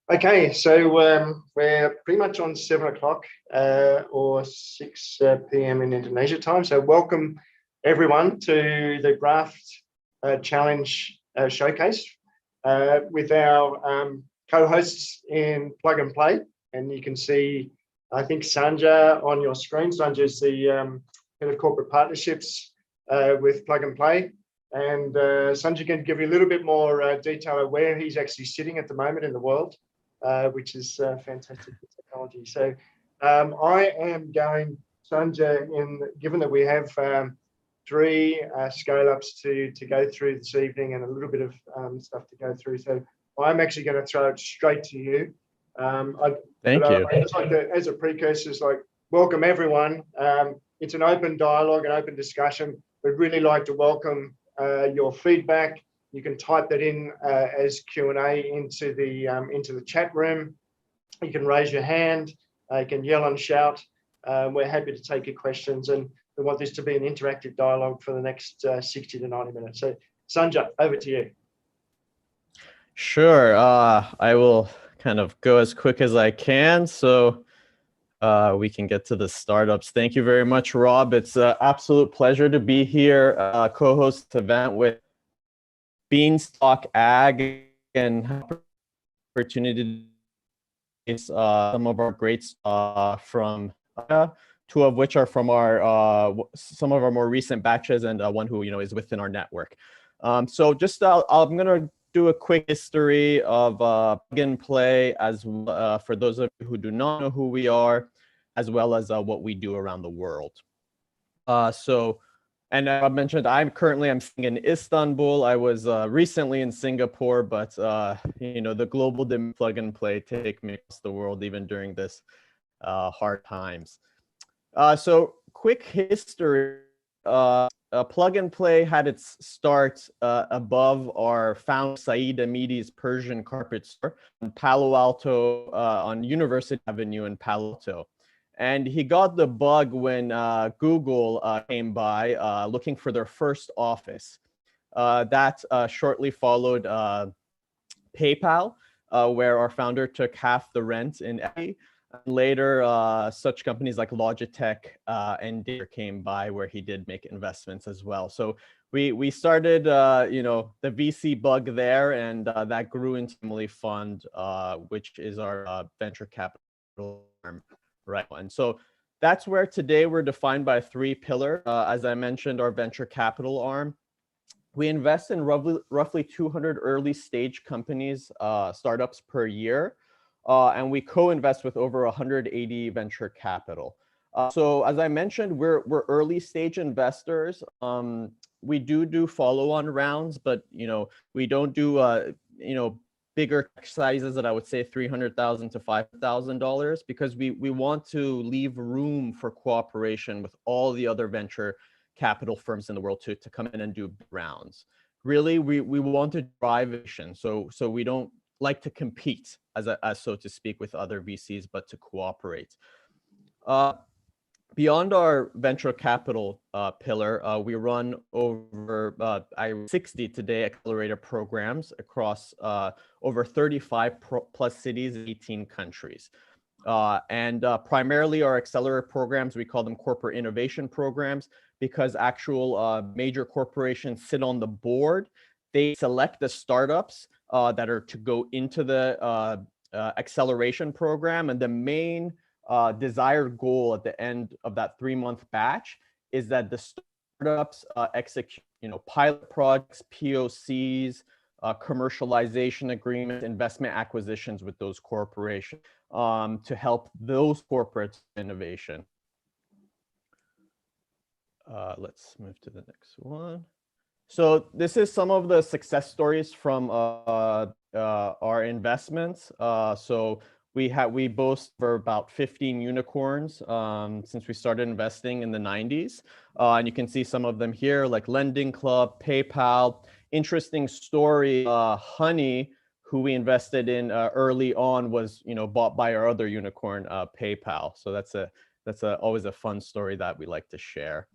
Okay, so we're pretty much on 7 o'clock or 6 p.m. in Indonesia time. So welcome everyone to the GRAFT Challenge Showcase with our co-hosts in Plug and Play. And you can see, I think, Sanja on your screen. Sanja is the head of corporate partnerships with Plug and Play. And Sanja can give you a little bit more detail of where he's actually sitting at the moment in the world. Which is fantastic technology. So I am going, Sanja, given that we have three scale-ups to go through this evening and a little bit of stuff to go through. So I'm actually going to throw it straight to you. Thank you. I just like to, as a precursor, like welcome everyone. It's an open dialogue, an open discussion. We'd really like to welcome your feedback. You can type that in as Q&A into the chat room. You can raise your hand. You can yell and shout. We're happy to take your questions, and we want this to be an interactive dialogue for the next 60 to 90 minutes. So, Sanja, over to you. Sure. I will kind of go as quick as I can so we can get to the startups. Thank you very much, Rob. It's an absolute pleasure to be here, co-host the event with Beanstalk Ag and opportunity to some of our great from two of which are from our some of our more recent batches, and one who is within our network. So just I'm gonna do a quick history of Plug and Play as for those of you who do not know who we are, as well as what we do around the world. And I mentioned I'm sitting in Istanbul. I was recently in Singapore, but the global Plug and Play take me across the world even during this hard times. So quick history. Plug and Play had its start above our founder Saeed Amidi's Persian carpet store in Palo Alto on University Avenue in Palo Alto. And he got the bug when Google came by looking for their first office. That shortly followed PayPal, where our founder took half the rent in equity. Later, such companies like Logitech and Dare came by, where he did make investments as well. So we started, the VC bug there, and that grew into Family Fund, which is our venture capital arm. Right. And so that's where today we're defined by three pillars. As I mentioned, our venture capital arm. We invest in roughly 200 early stage companies, startups per year. And we co-invest with over 180 venture capital. So as I mentioned, we're early stage investors. We do follow-on rounds, but we don't do bigger sizes that I would say $300,000 to $5,000, because we want to leave room for cooperation with all the other venture capital firms in the world to come in and do rounds. Really, we want to drive vision. So we don't like to compete, as so to speak, with other VCs, but to cooperate. Beyond our venture capital pillar, we run over 60 today accelerator programs across over 35 plus cities in 18 countries. And primarily our accelerator programs, we call them corporate innovation programs, because actual major corporations sit on the board. They select the startups that are to go into the acceleration program, and the main desired goal at the end of that 3-month batch is that the startups execute, pilot projects, POCs, commercialization agreements, investment acquisitions with those corporations to help those corporates innovation. Let's move to the next one. So this is some of the success stories from our investments. So we boast for about 15 unicorns since we started investing in the 90s. And you can see some of them here, like Lending Club, PayPal. Interesting story, Honey, who we invested in early on, was bought by our other unicorn, PayPal. So that's always a fun story that we like to share.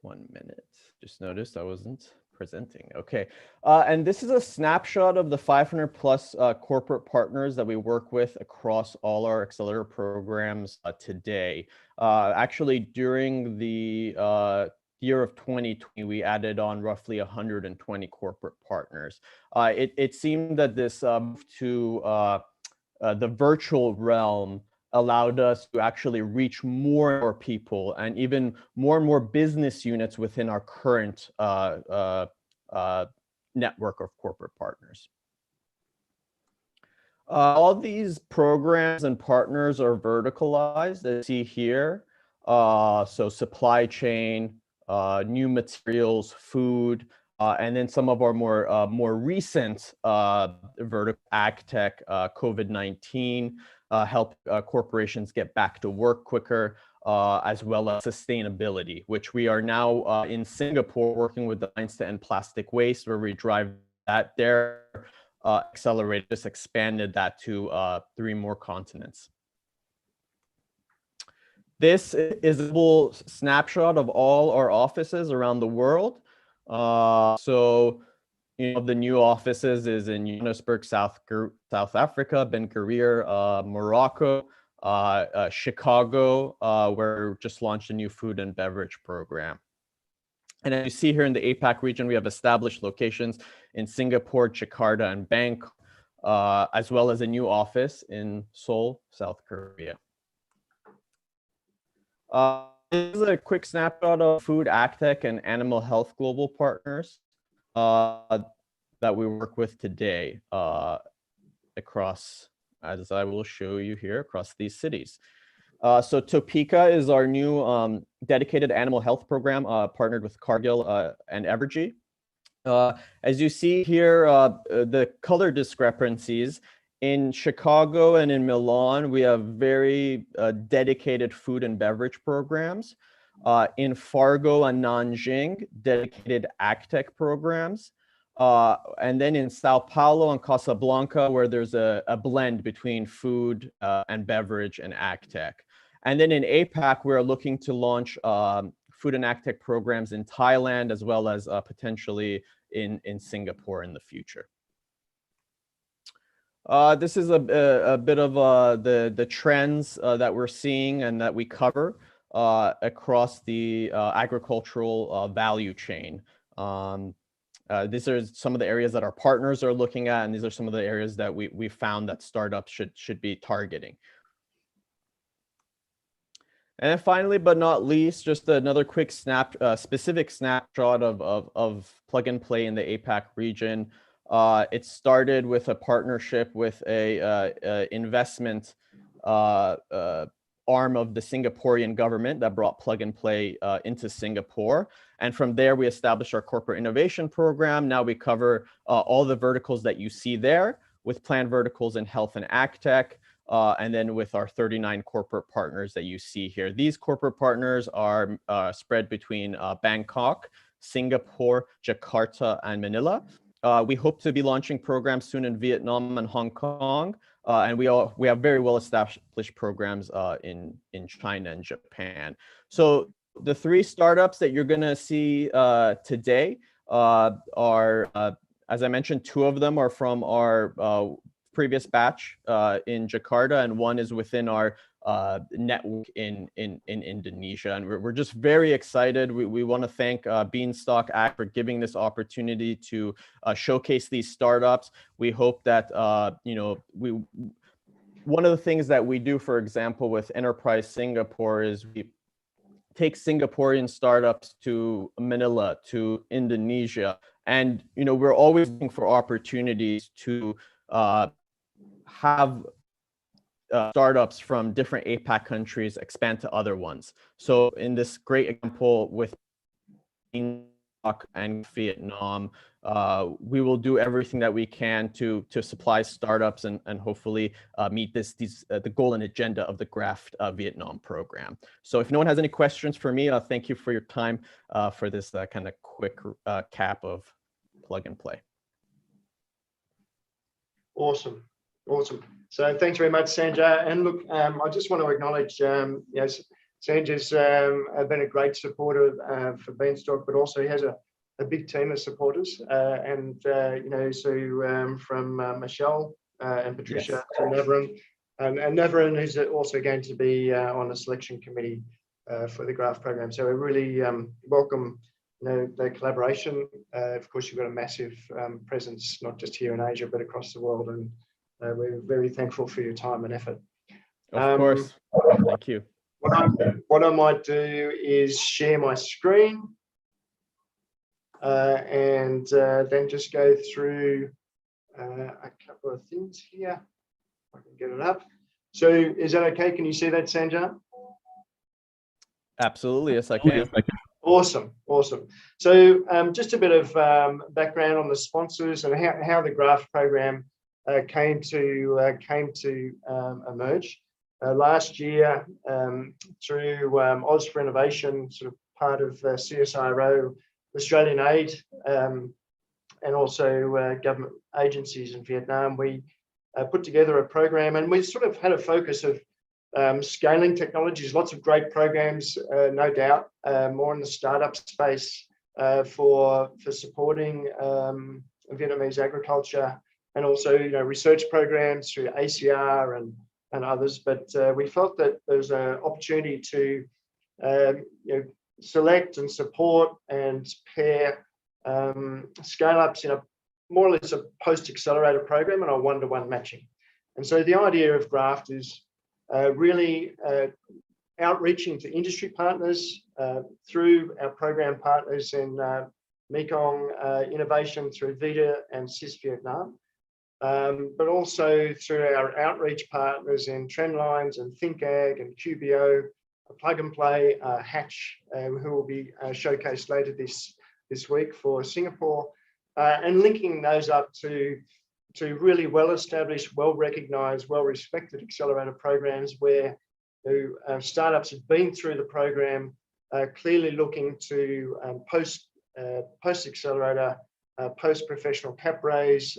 1 minute. Just noticed I wasn't presenting. Okay, and this is a snapshot of the 500 plus corporate partners that we work with across all our accelerator programs today. Actually, during the year of 2020, we added on roughly 120 corporate partners. It seemed that this move to the virtual realm allowed us to actually reach more and more people and even more business units within our current network of corporate partners. All these programs and partners are verticalized, as you see here. So supply chain, new materials, food, and then some of our more recent vertical AgTech, COVID-19, help corporations get back to work quicker, as well as sustainability, which we are now in Singapore working with the Lines to End Plastic Waste, where we drive that there. Accelerator just expanded that to 3 more continents. This is a full snapshot of all our offices around the world. So, you know, the new offices is in Johannesburg, South Africa, Ben Guerir, Morocco, Chicago, where we just launched a new food and beverage program. And as you see here in the APAC region, we have established locations in Singapore, Jakarta, and Bangkok, as well as a new office in Seoul, South Korea. This is a quick snapshot of food, AgTech, and animal health global partners that we work with today across, as I will show you here, across these cities. So Topeka is our new dedicated animal health program, partnered with Cargill and Evergy. As you see here, the color discrepancies in Chicago and in Milan, we have very dedicated food and beverage programs. In Fargo and Nanjing, dedicated AgTech programs. And then in Sao Paulo and Casablanca, where there's a blend between food and beverage and AgTech. And then in APAC, we're looking to launch food and AgTech programs in Thailand, as well as potentially in Singapore in the future. This is a bit of the trends that we're seeing and that we cover across the agricultural value chain. These are some of the areas that our partners are looking at, and these are some of the areas that we found that startups should be targeting. And then finally, but not least, just another quick specific snapshot of Plug and Play in the APAC region. It started with a partnership with a investment arm of the Singaporean government that brought Plug and Play into Singapore. And from there, we established our corporate innovation program. Now we cover all the verticals that you see there, with planned verticals in health and AgTech, and then with our 39 corporate partners that you see here. These corporate partners are spread between Bangkok, Singapore, Jakarta, and Manila. We hope to be launching programs soon in Vietnam and Hong Kong. And we have very well established programs in China and Japan. So the 3 startups that you're going to see today are, as I mentioned, 2 of them are from our previous batch in Jakarta, and 1 is within our network in Indonesia. And we're just very excited. We want to thank Beanstalk Ag for giving this opportunity to showcase these startups. We hope that, you know, one of the things that we do, for example, with Enterprise Singapore is we take Singaporean startups to Manila, to Indonesia. And, you know, we're always looking for opportunities to have startups from different APAC countries expand to other ones. So in this great example with Bangkok and Vietnam, we will do everything that we can to supply startups and hopefully meet the goal and agenda of the GRAFT Vietnam program. So if no one has any questions for me, thank you for your time for this kind of quick cap of Plug and Play. Awesome. Awesome. So thanks very much, Sanjay. And look, I just want to acknowledge, yes, Sanjay's been a great supporter for Beanstalk, but also he has big team of supporters, and you know, so from Michelle and Patricia to Navrin, and Navrin is also going to be on the selection committee for the GRAFT program. So we really welcome, you know, the collaboration. Of course, you've got a massive presence, not just here in Asia, but across the world, and we're very thankful for your time and effort. Of course, thank you. What I might do is share my screen and then just go through a couple of things here. I can get it up. So is that okay? Can you see that, Sanjar? Absolutely, yes, I can. Awesome, awesome. So just a bit of background on the sponsors and how the GRAFT program came to emerge. Last year, through Oz for Innovation, sort of part of CSIRO, Australian Aid, and also government agencies in Vietnam, we put together a program, and we sort of had a focus of scaling technologies, lots of great programs, no doubt, more in the startup space for supporting Vietnamese agriculture, and also, you know, research programs through ACR and others. But we felt that there's an opportunity to you know, select and support and pair scale-ups in a more or less a post-accelerator program and a one-to-one matching. And so the idea of GRAFT is really outreaching to industry partners through our program partners in Mekong Innovation through VITA and CIS Vietnam, but also through our outreach partners in Trendlines and ThinkAg and QBO, Plug and Play, Hatch, who will be showcased later this week for Singapore, and linking those up to really well-established, well-recognised, well-respected accelerator programs where startups have been through the program, clearly looking to post-accelerator, post-professional cap raise,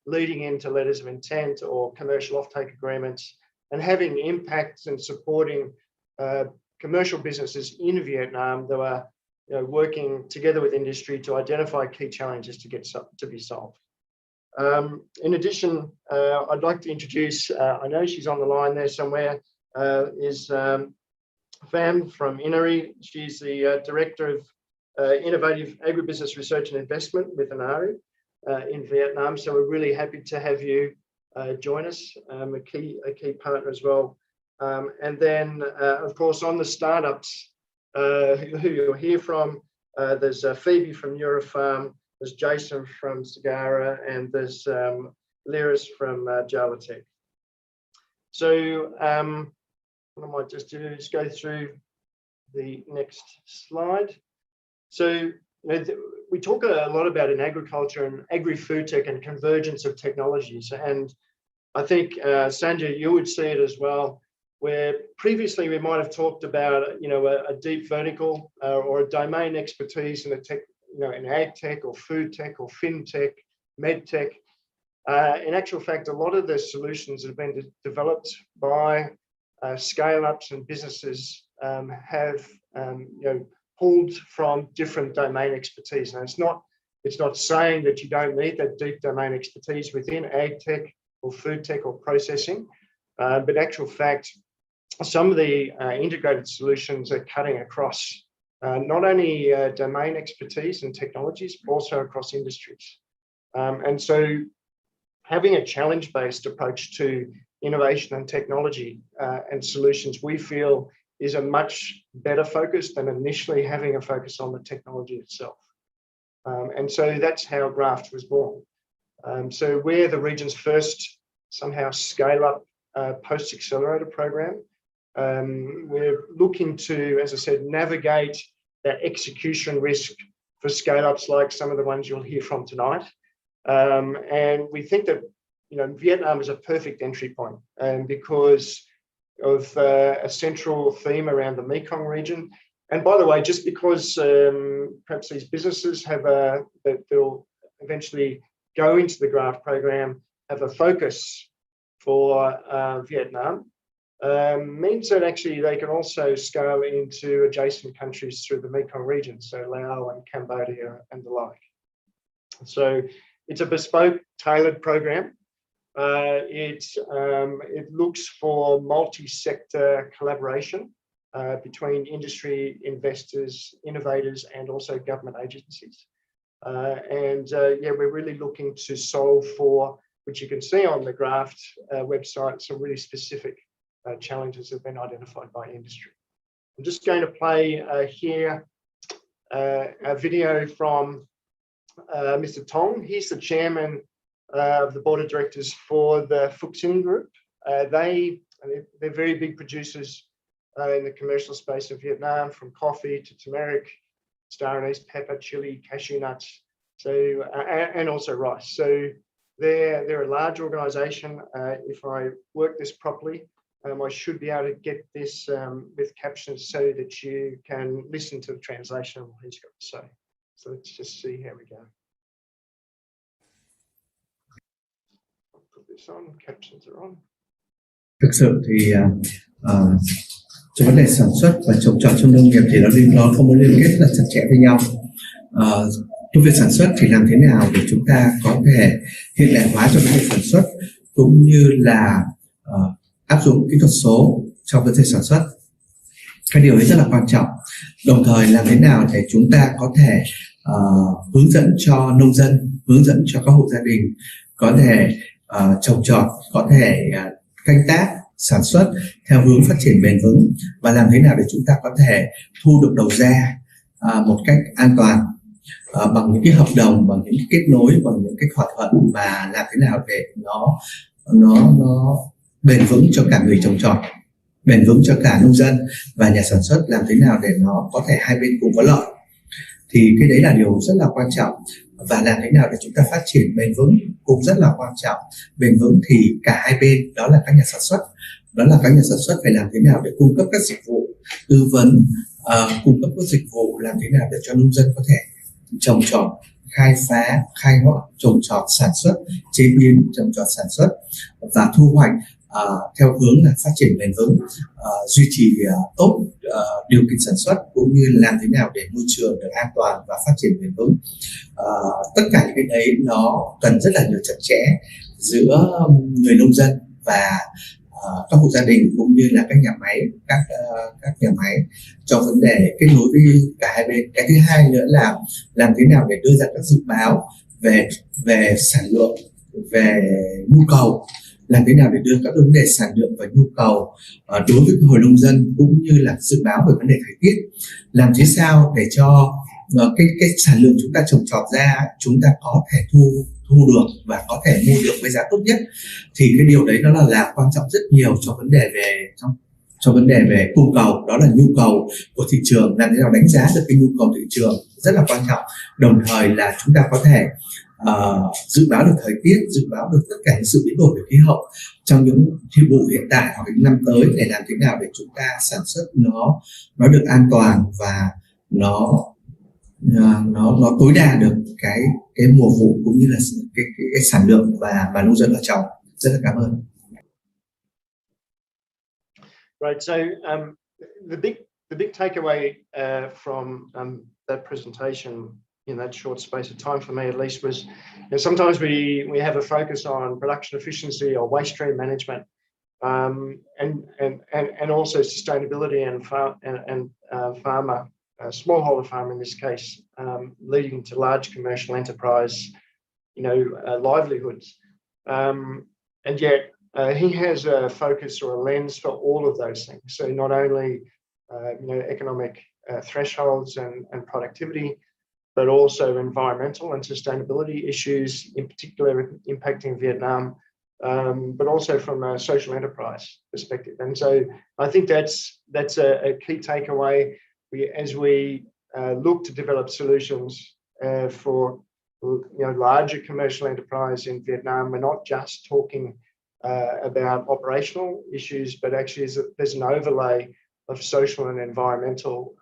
leading into letters of intent or commercial offtake agreements, and having impacts and supporting commercial businesses in Vietnam that are, you know, working together with industry to identify key challenges to be solved. In addition, I'd like to introduce, I know she's on the line there somewhere, is Pham from INRI. She's the Director of Innovative Agribusiness Research and Investment with INRI in Vietnam. So we're really happy to have you join us, a key partner as well. And then, of course, on the startups who you'll hear from, there's Phoebe from Eurofarm, there's Jason from Sagara, and there's Liris from JavaTech. So what I might just do is go through the next slide. So, you know, we talk a lot about in agriculture and agri-food tech and convergence of technologies. And I think, Sanjay, you would see it as well, where previously we might have talked about, you know, a deep vertical or a domain expertise in a tech, you know, in ag tech or food tech or fintech, med tech. In actual fact, a lot of the solutions that have been developed by scale-ups and businesses have, you know, pulled from different domain expertise. And it's not saying that you don't need that deep domain expertise within ag tech or food tech or processing, but in actual fact, some of the integrated solutions are cutting across not only domain expertise and technologies, but also across industries. And so having a challenge-based approach to innovation and technology and solutions, we feel is a much better focus than initially having a focus on the technology itself. And so that's how GRAFT was born. So we're the region's first somehow scale-up post-accelerator program. We're looking to, as I said, navigate that execution risk for scale-ups like some of the ones you'll hear from tonight. And we think that, you know, Vietnam is a perfect entry point, because of a central theme around the Mekong region. And by the way, just because perhaps these businesses have that they'll eventually go into the GRAFT program, have a focus for Vietnam, means that actually they can also scale into adjacent countries through the Mekong region, so Laos and Cambodia and the like. So it's a bespoke, tailored program. It looks for multi-sector collaboration between industry, investors, innovators, and also government agencies. Yeah, we're really looking to solve for, which you can see on the GRAFT website, some really specific challenges that have been identified by industry. I'm just going to play here a video from Mr. Tong. He's the chairman of the board of directors for the Fuxin Group. They're very big producers in the commercial space of Vietnam, from coffee to turmeric, star anise, pepper, chili, cashew nuts, so and also rice. So they're a large organisation. If I work this properly, I should be able to get this with captions so that you can listen to the translation of what he's got to say. So let's just see how we go. I'll put this on, captions are on. Thực sự thì trong vấn đề sản xuất và trồng trọt trong nông nghiệp thì nó có mối liên kết rất chặt chẽ với nhau. Trong việc sản xuất thì làm thế nào để chúng ta có thể hiện đại hóa trong vấn đề sản xuất, cũng như là áp dụng kỹ thuật số trong vấn đề sản xuất. Cái điều ấy rất là quan trọng. Đồng thời làm thế nào để chúng ta có thể hướng dẫn cho nông dân, hướng dẫn cho các hộ gia đình có thể trồng trọt, có thể canh tác, sản xuất theo hướng phát triển bền vững, và làm thế nào để chúng ta có thể thu được đầu ra một cách an toàn bằng những cái hợp đồng, bằng những cái kết nối, bằng những cái thỏa thuận, và làm thế nào để nó bền vững cho cả người trồng trọt, bền vững cho cả nông dân và nhà sản xuất, làm thế nào để nó có thể hai bên cùng có lợi. Thì cái đấy là điều rất là quan trọng, và làm thế nào để chúng ta phát triển bền vững cũng rất là quan trọng. Bền vững thì cả hai bên, đó là các nhà sản xuất, phải làm thế nào để cung cấp các dịch vụ tư vấn, cung cấp các dịch vụ làm thế nào để cho nông dân có thể trồng trọt, khai phá, khai hoại, trồng trọt, sản xuất, chế biến, trồng trọt, sản xuất và thu hoạch theo hướng là phát triển bền vững, duy trì tốt điều kiện sản xuất, cũng như làm thế nào để môi trường được an toàn và phát triển bền vững. Tất cả những cái đấy nó cần rất là nhiều chặt chẽ giữa người nông dân và các hộ gia đình, cũng như là các nhà máy, các nhà máy trong vấn đề kết nối với cả hai bên. Cái thứ hai nữa là làm thế nào để đưa ra các dự báo về sản lượng, về nhu cầu, làm thế nào để đưa các vấn đề sản lượng và nhu cầu đối với hội nông dân, cũng như là dự báo về vấn đề thời tiết, làm thế sao để cho cái sản lượng chúng ta trồng trọt ra chúng ta có thể thu được và có thể mua được với giá tốt nhất. Thì cái điều đấy nó là quan trọng rất nhiều trong vấn đề về cung cầu, đó là nhu cầu của thị trường, làm thế nào đánh giá được cái nhu cầu thị trường rất là quan trọng. Đồng thời là chúng ta có thể dự báo được thời tiết, dự báo được tất cả những sự biến đổi về khí hậu trong những vụ hiện tại hoặc những năm tới, để làm thế nào để chúng ta sản xuất nó được an toàn và nó tối đa được cái mùa vụ, cũng như là cái sản lượng và nông dân ở trồng. Rất là cảm ơn. Right. So the big takeaway from that presentation in that short space of time, for me at least, was sometimes we have a focus on production efficiency or waste stream management, and also sustainability and farmer, smallholder farmer in this case, leading to large commercial enterprise, livelihoods, and yet he has a focus or a lens for all of those things. So not only economic thresholds and productivity, but also environmental and sustainability issues, in particular impacting Vietnam, but also from a social enterprise perspective. And so I think that's a key takeaway. As we look to develop solutions for larger commercial enterprise in Vietnam, we're not just talking about operational issues, but actually there's an overlay of social and environmental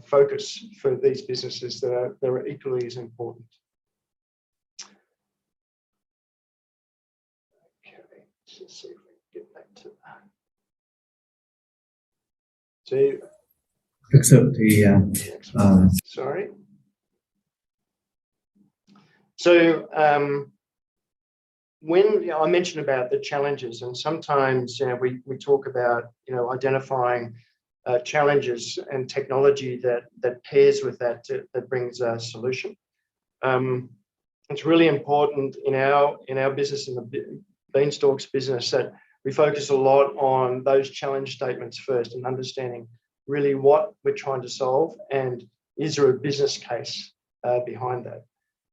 focus for these businesses that are equally as important. Okay, let's just see if we can get back to that. See. Thực sự thì Sorry. So when I mentioned about the challenges, and sometimes we talk about identifying challenges and technology that pairs with that brings a solution. It's really important in our business, in the Beanstalks business, that we focus a lot on those challenge statements first and understanding really what we're trying to solve and is there a business case behind that.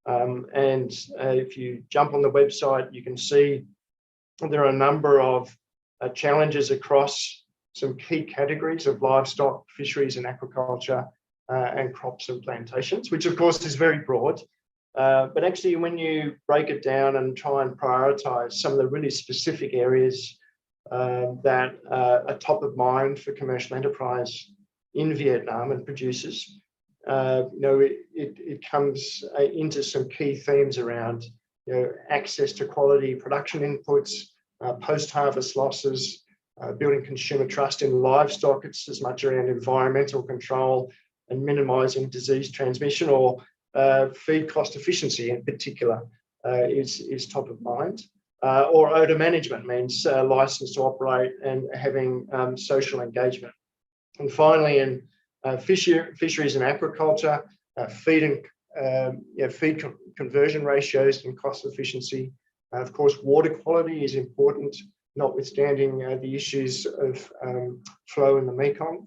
And if you jump on the website, you can see there are a number of challenges across some key categories of livestock, fisheries and aquaculture, and crops and plantations, which of course is very broad. But actually, when you break it down and try and prioritize some of the really specific areas that are top of mind for commercial enterprise in Vietnam and producers, it comes into some key themes around access to quality production inputs, post-harvest losses, building consumer trust in livestock. It's as much around environmental control and minimising disease transmission, or feed cost efficiency in particular is top of mind. Or odor management means license to operate and having social engagement. And finally, in fisheries and aquaculture, feed conversion ratios and cost efficiency. Of course, water quality is important, notwithstanding the issues of flow in the Mekong,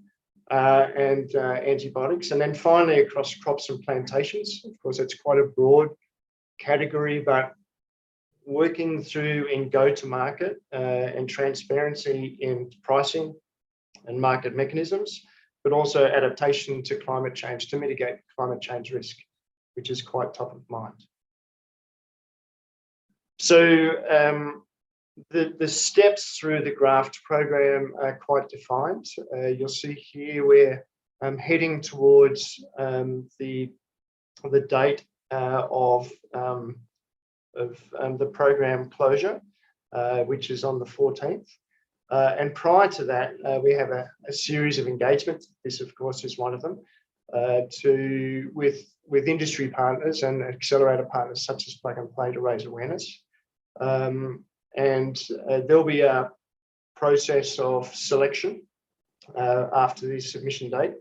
and antibiotics. And then finally, across crops and plantations, of course, it's quite a broad category, but working through in go-to-market and transparency in pricing and market mechanisms, but also adaptation to climate change to mitigate climate change risk, which is quite top of mind. So the steps through the GRAFT program are quite defined. You'll see here we're heading towards the date of the program closure, which is on the 14th. And prior to that, we have a series of engagements. This, of course, is one of them, with industry partners and accelerator partners such as Plug and Play to raise awareness. And there'll be a process of selection after the submission date,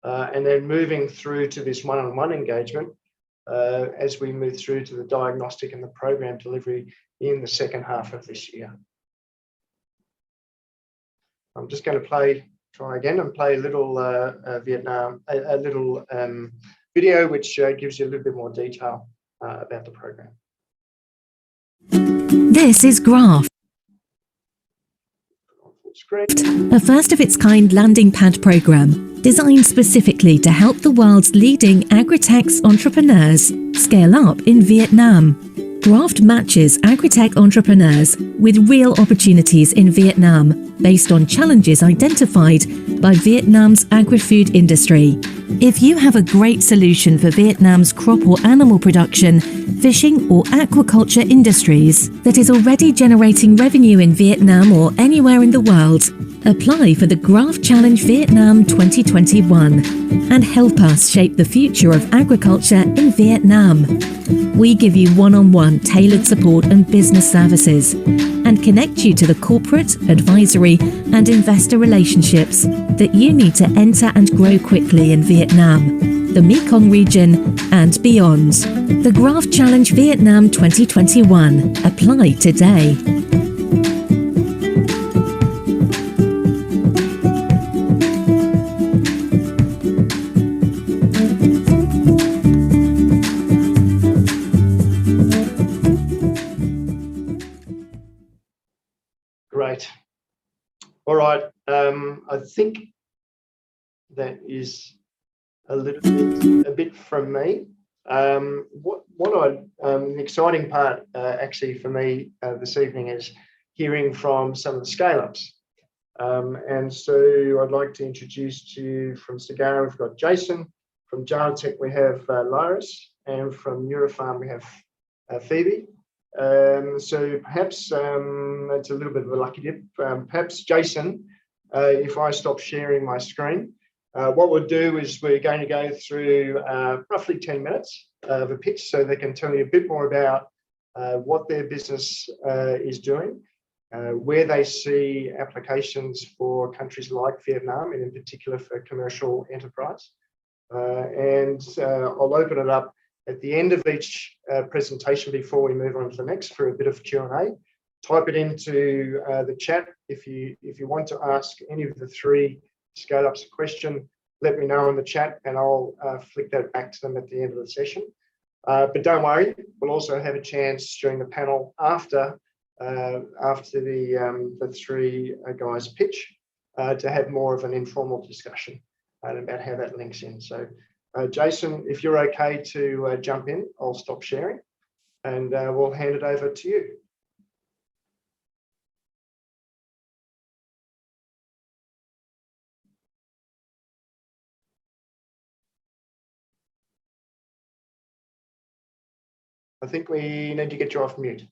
and then moving through to this one-on-one engagement as we move through to the diagnostic and the program delivery in the second half of this year. I'm just going to try again and play a little video which gives you a little bit more detail about the program. This is GRAFT, a first-of-its-kind landing pad program designed specifically to help the world's leading agri-tech entrepreneurs scale up in Vietnam. GRAFT matches agri-tech entrepreneurs with real opportunities in Vietnam based on challenges identified by Vietnam's agri-food industry. If you have a great solution for Vietnam's crop or animal production, fishing or aquaculture industries that is already generating revenue in Vietnam or anywhere in the world, apply for the GRAFT Challenge Vietnam 2021 and help us shape the future of agriculture in Vietnam. We give you one-on-one tailored support and business services and connect you to the corporate, advisory and investor relationships that you need to enter and grow quickly in Vietnam, the Mekong Region and beyond. The GRAFT Challenge Vietnam 2021. Apply today. Great. All right. I think that is a bit from me. An exciting part actually for me this evening is hearing from some of the scale-ups. And so I'd like to introduce to you from Sagara, we've got Jason. From GRAFT we have Lyris, and from Neurofarm we have Phoebe. So perhaps it's a little bit of a lucky dip. Perhaps Jason, if I stop sharing my screen. What we'll do is we're going to go through roughly 10 minutes of a pitch so they can tell you a bit more about what their business is doing, where they see applications for countries like Vietnam, and in particular for commercial enterprise. And I'll open it up at the end of each presentation before we move on to the next for a bit of Q&A. Type it into the chat if you want to ask any of the three scale-ups a question. Let me know in the chat and I'll flick that back to them at the end of the session. But don't worry, we'll also have a chance during the panel after the three guys pitch to have more of an informal discussion about how that links in. So Jason, if you're okay to jump in, I'll stop sharing and we'll hand it over to you. I think we need to get you off mute.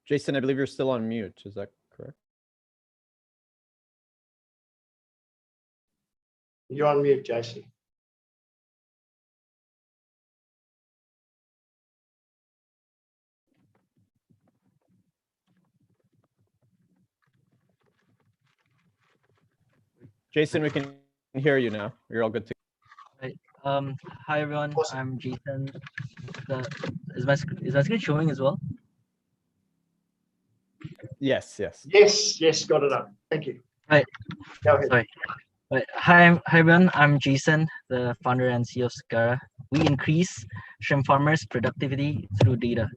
Jason, I believe you're still on mute. Is that correct? You're on mute, Jason. Jason, we can hear you now. You're all good to go. Right. Hi everyone. Awesome. I'm Jason. Is my screen showing as well? Yes, yes. Yes, got it up. Thank you. Right. Go ahead. Sorry. Right. Hi everyone. I'm Jason, the founder and CEO of SCARA. We increase shrimp farmers' productivity through data.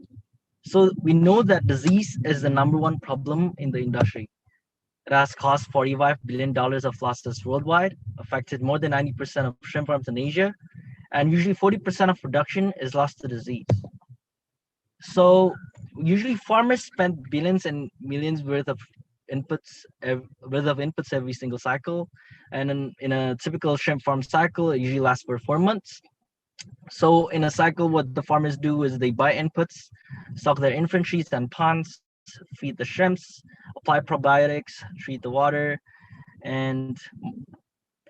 So we know that disease is the #1 problem in the industry. It has cost $45 billion of losses worldwide, affected more than 90% of shrimp farms in Asia, and usually 40% of production is lost to disease. So usually farmers spend billions and millions worth of inputs every single cycle, and in a typical shrimp farm cycle, it usually lasts for 4 months. So in a cycle, what the farmers do is they buy inputs, stock their inventories and ponds, feed the shrimps, apply probiotics, treat the water, and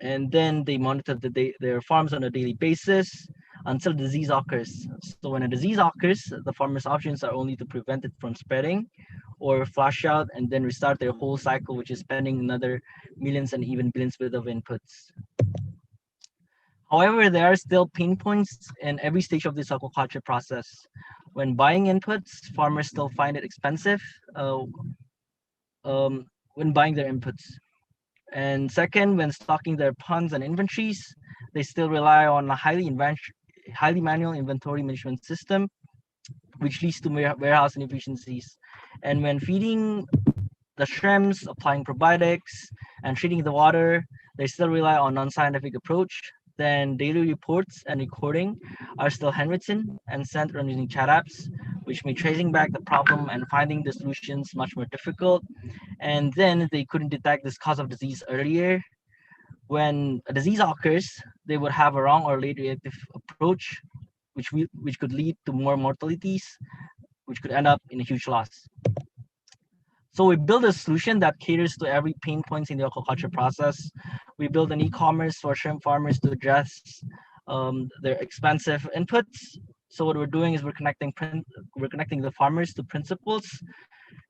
then they monitor their farms on a daily basis until disease occurs. So when a disease occurs, the farmers' options are only to prevent it from spreading or flush out and then restart their whole cycle, which is spending another millions and even billions worth of inputs. However, there are still pain points in every stage of this aquaculture process. When buying inputs, farmers still find it expensive when buying their inputs. And second, when stocking their ponds and inventories, they still rely on a highly manual inventory management system, which leads to warehouse inefficiencies. And when feeding the shrimps, applying probiotics, and treating the water, they still rely on non-scientific approach. Then daily reports and recording are still handwritten and sent around using chat apps, which make tracing back the problem and finding the solutions much more difficult. And then they couldn't detect this cause of disease earlier. When a disease occurs, they would have a wrong or late reactive approach, which could lead to more mortalities, which could end up in a huge loss. So we build a solution that caters to every pain points in the aquaculture process. We build an e-commerce for shrimp farmers to address their expensive inputs. So what we're doing is we're connecting the farmers to principals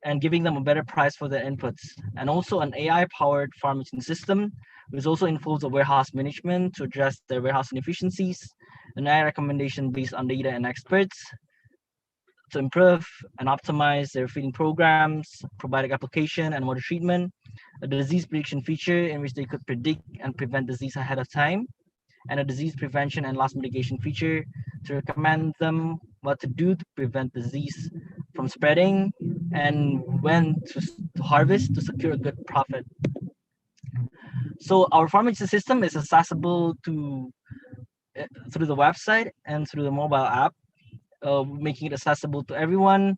and giving them a better price for their inputs. And also an AI-powered farming system, which also includes a warehouse management to address their warehouse inefficiencies, an AI recommendation based on data and experts, to improve and optimize their feeding programs, probiotic application, and water treatment, a disease prediction feature in which they could predict and prevent disease ahead of time, and a disease prevention and loss mitigation feature to recommend them what to do to prevent disease from spreading and when to harvest to secure a good profit. So our farming system is accessible to through the website and through the mobile app, making it accessible to everyone,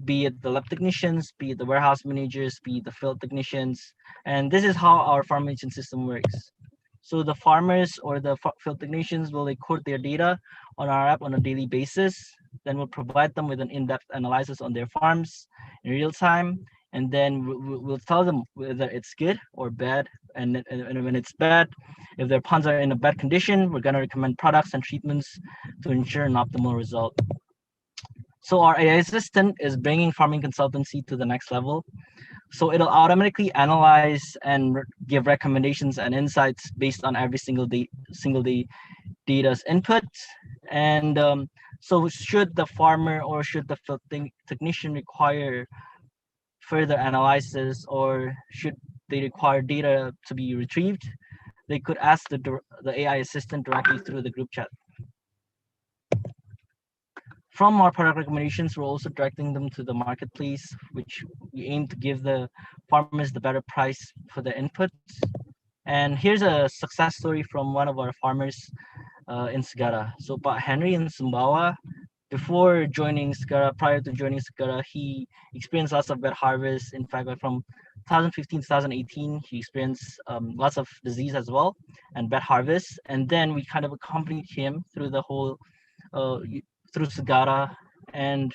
be it the lab technicians, be it the warehouse managers, be it the field technicians. And this is how our farm management system works. So the farmers or the field technicians will record their data on our app on a daily basis. Then we'll provide them with an in-depth analysis on their farms in real time. And then we'll tell them whether it's good or bad. And when it's bad, if their ponds are in a bad condition, we're going to recommend products and treatments to ensure an optimal result. So our AI assistant is bringing farming consultancy to the next level. So it'll automatically analyze and give recommendations and insights based on every single day data's input. And so should the farmer or should the field technician require further analysis, or should they require data to be retrieved, they could ask the AI assistant directly through the group chat. From our product recommendations, we're also directing them to the marketplace, which we aim to give the farmers the better price for their inputs. And here's a success story from one of our farmers in Segara. So Pak Henry in Sumbawa, before joining Segara, prior to joining Segara, he experienced lots of bad harvests. In fact, from 2015 to 2018, he experienced lots of disease as well and bad harvests. And then we kind of accompanied him through the whole through Segara, and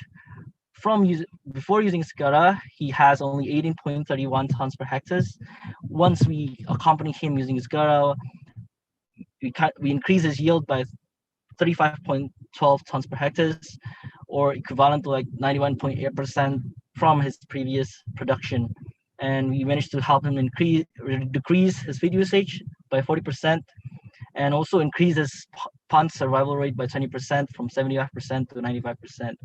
before using Segara, he has only 18.31 tons per hectare. Once we accompany him using Segara, we increase his yield by 35.12 tons per hectare, or equivalent to like 91.8% from his previous production. And we managed to help him decrease his feed usage by 40%, and also increase his pond survival rate by 20% from 75% to 95%.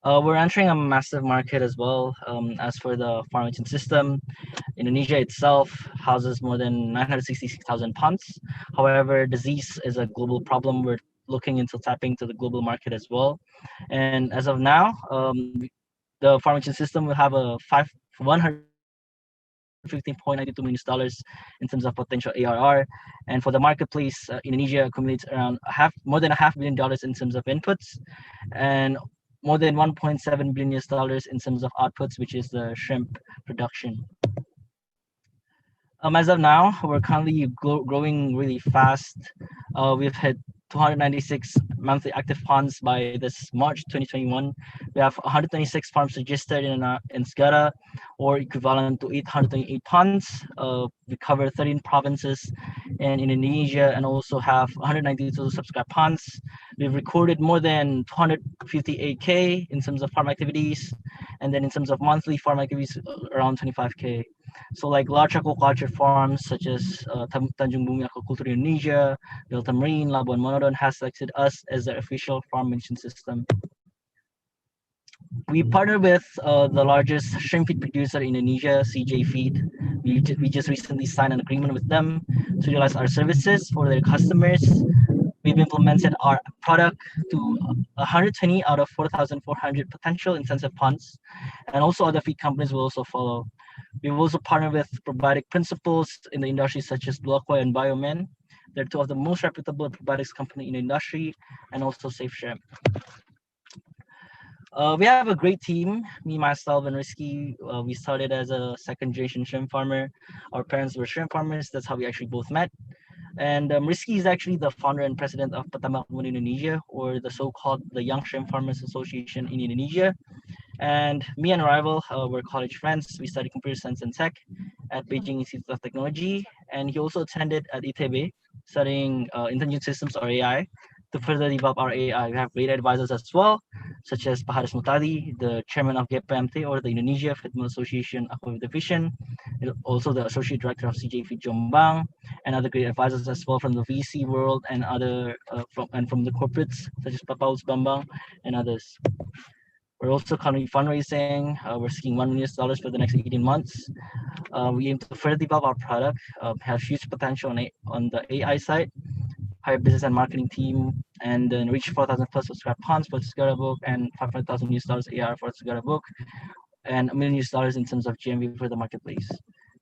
We're entering a massive market as well. As for the farming system, Indonesia itself houses more than 966,000 ponds. However, disease is a global problem. We're looking into tapping to the global market as well. And as of now, the farming system will have a $115.92 million in terms of potential ARR. And for the marketplace, Indonesia accumulates around more than $500 million in terms of inputs, and more than $1.7 billion in terms of outputs, which is the shrimp production. As of now, we're currently growing really fast. We've hit 296 monthly active ponds by this March 2021. We have 126 farms registered in Segara, or equivalent to 828 ponds. We cover 13 provinces in Indonesia and also have 192 subscribed ponds. We've recorded more than 258K in terms of farm activities, and then in terms of monthly farm activities, around 25K. So like large aquaculture farms such as Tanjung Bumi Aquaculture Indonesia, Delta Marine, Labuan Monodon has selected us as their official farm management system. We partner with the largest shrimp feed producer in Indonesia, CJ Feed. We just recently signed an agreement with them to utilize our services for their customers. We've implemented our product to 120 out of 4,400 potential intensive ponds, and also other feed companies will also follow. We've also partnered with probiotic principals in the industry such as Blue Aqua and Bioman. They're two of the most reputable probiotics company in the industry, and also Safe Shrimp. We have a great team, me, myself, and Risky. We started as a second generation shrimp farmer. Our parents were shrimp farmers. That's how we actually both met. And Risky is actually the founder and president of Petambak Muda Indonesia, or the so-called the Young Shrimp Farmers Association in Indonesia. And me and Rival were college friends. We studied computer science and tech at Beijing Institute of Technology. And he also attended at ITB, studying intelligent systems or AI to further develop our AI. We have great advisors as well, such as Pak Haris Mutadi, the chairman of GPMT, or the Indonesia Fitment Association Aqua Division, also the associate director of CJ Feed Jombang, and other great advisors as well from the VC world and other from the corporates such as Pak Paulus Bambang and others. We're also currently fundraising. We're seeking $1 million for the next 18 months. We aim to further develop our product, have huge potential on the AI side, hire business and marketing team, and then reach 4,000 plus subscribed ponds for the Segara book, and $500,000 AR for the Segara book, and $1 million in terms of GMV for the marketplace.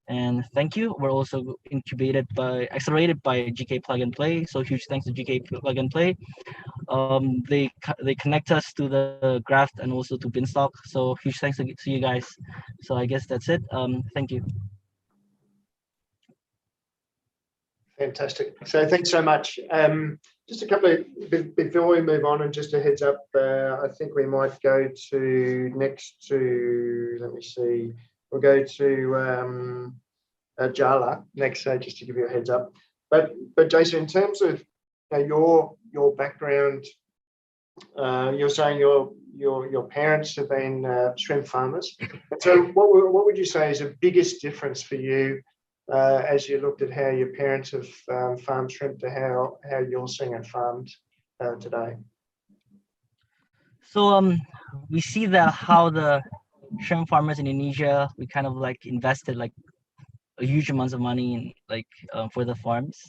And thank you. We're also accelerated by GK Plug and Play. So huge thanks to GK Plug and Play. They connect us to the GRAFT and also to Beanstalk. So huge thanks to you guys. So I guess that's it. Thank you. Fantastic. So thanks so much. Just a couple of, before we move on, and just a heads up, I think we might go to next to, let me see, we'll go to Jala next, just to give you a heads up. But Jason, in terms of your background, you're saying your parents have been shrimp farmers. So what would you say is the biggest difference for you as you looked at how your parents have farmed shrimp to how you're seeing it farmed today? So we see that how the shrimp farmers in Indonesia, we kind of like invested like a huge amounts of money in like for the farms,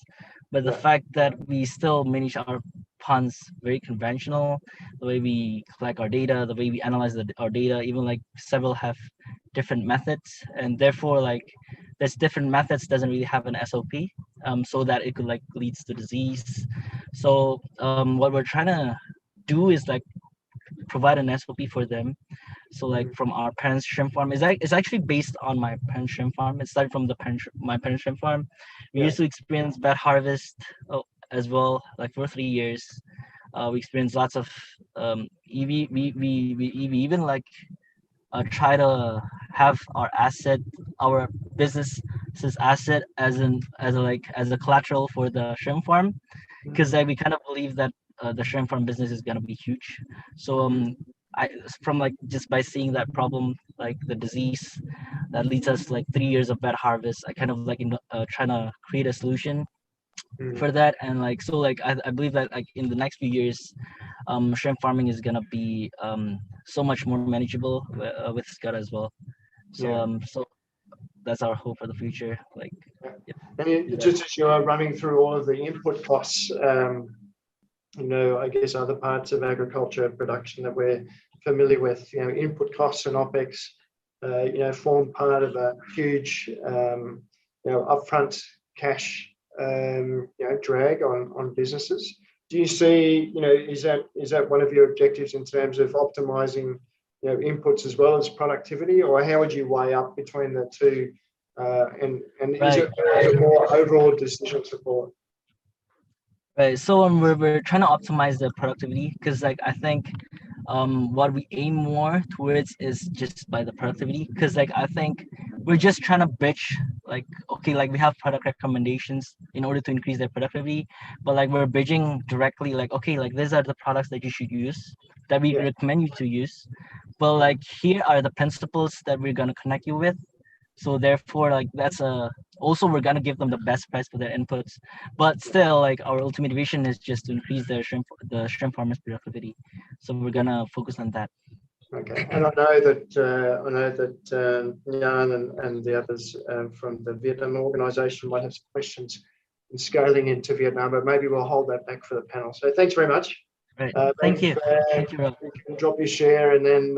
but the fact that we still manage our ponds very conventional, the way we collect our data, the way we analyze our data, even like several have different methods, and therefore like there's different methods doesn't really have an SOP, so that it could like leads to disease. So what we're trying to do is like provide an SOP for them. So like from our parents' shrimp farm, it's actually based on my parents' shrimp farm. It started from my parents' shrimp farm. We used to experience bad harvest as well, like for 3 years. We experienced lots of we even like try to have our business's asset as a collateral for the shrimp farm, because we kind of believe that the shrimp farm business is gonna be huge. So from like just by seeing that problem, like the disease that leads us like 3 years of bad harvest, I kind of like trying to create a solution for that. And like so like I believe that like in the next few years, shrimp farming is gonna be so much more manageable with SCADA as well. So so that's our hope for the future. Like and just as you're running through all of the input costs, I guess other parts of agriculture production that we're familiar with, input costs and OPEX, form part of a huge, upfront cash, drag on businesses. Do you see, is that one of your objectives in terms of optimizing, inputs as well as productivity, or how would you weigh up between the two? And is it more overall decision support? Right. So we're trying to optimize the productivity, because like I think what we aim more towards is just by the productivity, because like I think we're just trying to bridge like, okay, like we have product recommendations in order to increase their productivity, but like we're bridging directly like, okay, like these are the products that you should use, that we recommend you to use, but like here are the principles that we're going to connect you with. So therefore, like that's also we're gonna give them the best price for their inputs, but still, like our ultimate vision is just to increase the shrimp farmers' productivity. So we're gonna focus on that. Okay, and I know that Jan and the others from the Vietnam organization might have some questions in scaling into Vietnam, but maybe we'll hold that back for the panel. So thanks very much. Right. Thank you. Thank you, Rob. You can drop your share, and then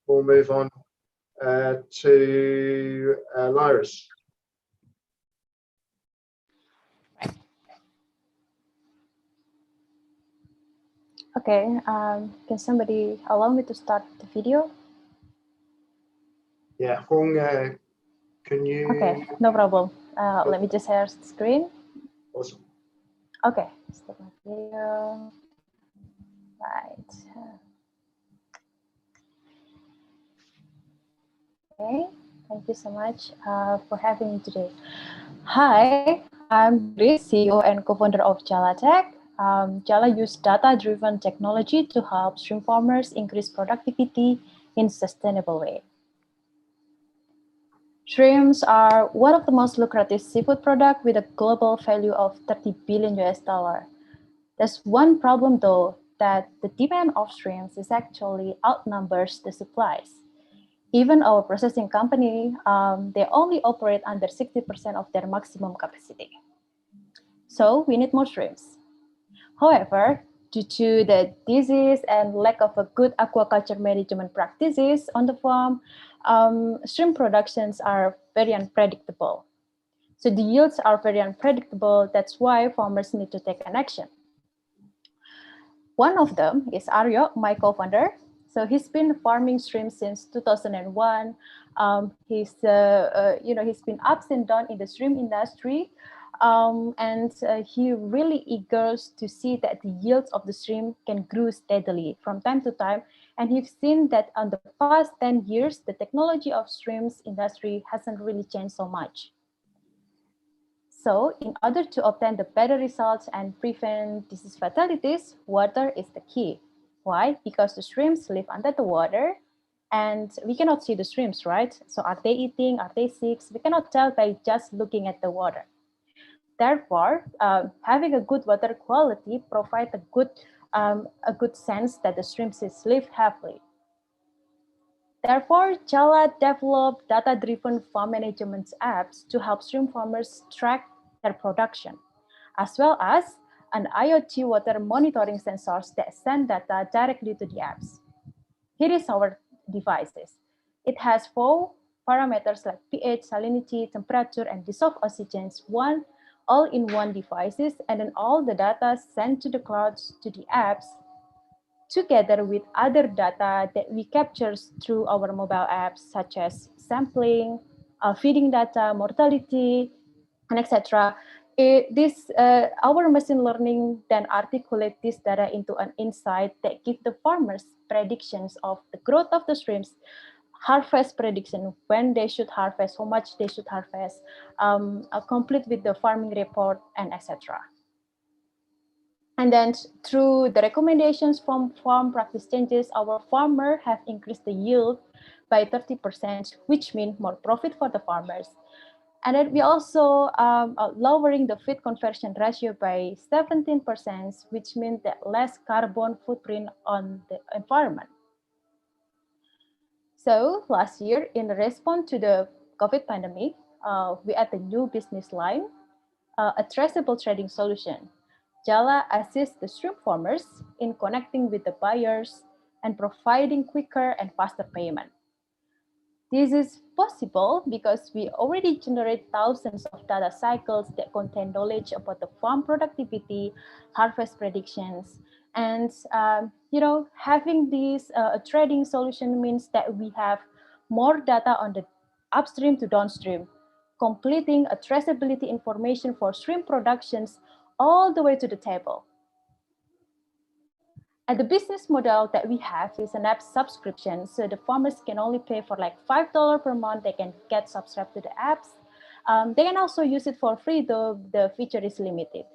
we'll move on to Lyris. Okay, can somebody allow me to start the video? Yeah, Hong, can you? Okay, no problem. Let me just share the screen. Awesome. Okay, start my video. Right. Okay, thank you so much for having me today. Hi, I'm Grace, CEO and co-founder of GRAFT. Jala uses data-driven technology to help shrimp farmers increase productivity in a sustainable way. Shrimps are one of the most lucrative seafood products with a global value of $30 billion. There's one problem though, that the demand of shrimps is actually outnumbers the supplies. Even our processing company, they only operate under 60% of their maximum capacity. So we need more shrimps. However, due to the disease and lack of a good aquaculture management practices on the farm, shrimp productions are very unpredictable. So the yields are very unpredictable. That's why farmers need to take an action. One of them is Aryo, my co-founder. So he's been farming shrimp since 2001. He's been ups and downs in the shrimp industry, and he really eager to see that the yields of the shrimp can grow steadily from time to time. And he's seen that on the past 10 years, the technology of shrimps industry hasn't really changed so much. So in order to obtain the better results and prevent disease fatalities, water is the key. Why? Because the shrimps live under the water and we cannot see the shrimps, right? So are they eating? Are they sick? We cannot tell by just looking at the water. Therefore, having a good water quality provides a good sense that the shrimps live happily. Therefore, Jala developed data-driven farm management apps to help shrimp farmers track their production, as well as an IoT water monitoring sensors that send data directly to the apps. Here is our devices. It has 4 parameters like pH, salinity, temperature, and dissolved oxygens, all in one devices, and then all the data sent to the clouds to the apps together with other data that we capture through our mobile apps, such as sampling, feeding data, mortality, and etc. Our machine learning then articulate this data into an insight that gives the farmers predictions of the growth of the shrimps, harvest prediction, when they should harvest, how much they should harvest, complete with the farming report, and etc. And then through the recommendations from farm practice changes, our farmer have increased the yield by 30%, which means more profit for the farmers. And then we also lowering the feed conversion ratio by 17%, which means that less carbon footprint on the environment. So last year, in response to the COVID pandemic, we added a new business line, a traceable trading solution. Jala assists the shrimp farmers in connecting with the buyers and providing quicker and faster payment. This is possible because we already generate thousands of data cycles that contain knowledge about the farm productivity, harvest predictions, and having this trading solution means that we have more data on the upstream to downstream, completing a traceability information for shrimp productions all the way to the table. And the business model that we have is an app subscription. So the farmers can only pay for like $5 per month. They can get subscribed to the apps. They can also use it for free, though the feature is limited.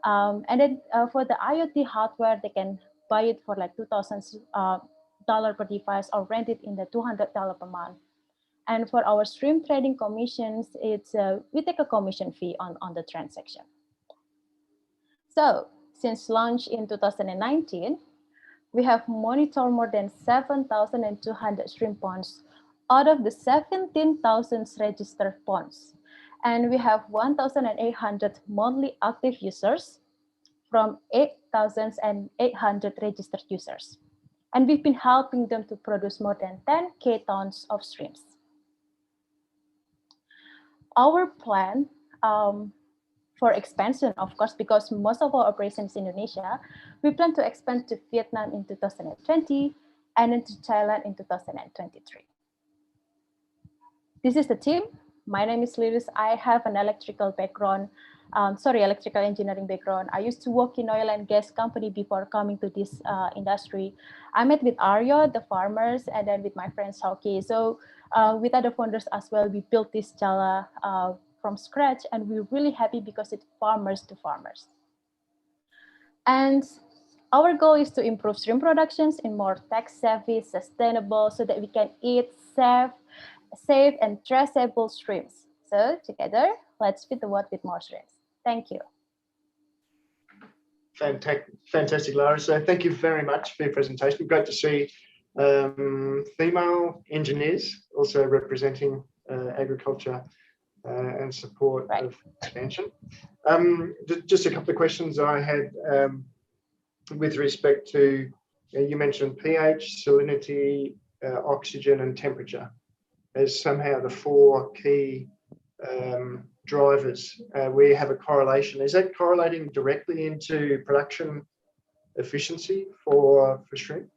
And then for the IoT hardware, they can buy it for like $2,000 per device or rent it in the $200 per month. And for our shrimp trading commissions, we take a commission fee on the transaction. So since launch in 2019, we have monitored more than 7,200 shrimp ponds out of the 17,000 registered ponds. And we have 1,800 monthly active users from 8,800 registered users. And we've been helping them to produce more than 10K tons of shrimps. Our plan for expansion, of course, because most of our operations in Indonesia, we plan to expand to Vietnam in 2020 and then to Thailand in 2023. This is the team. My name is Liris. I have an electrical engineering background. I used to work in oil and gas company before coming to this industry. I met with Aryo, the farmers, and then with my friend Sauki. So with other founders as well, we built this Jala from scratch, and we're really happy because it's farmers to farmers. And our goal is to improve shrimp productions in more tech-savvy, sustainable, so that we can eat safe and traceable shrimps. So together, let's feed the world with more shrimps. Thank you. Fantastic, Lara. So thank you very much for your presentation. Great to see female engineers also representing agriculture and support of expansion. Just a couple of questions I had with respect to, you mentioned pH, salinity, oxygen, and temperature as somehow the four key drivers. We have a correlation. Is that correlating directly into production efficiency for shrimp?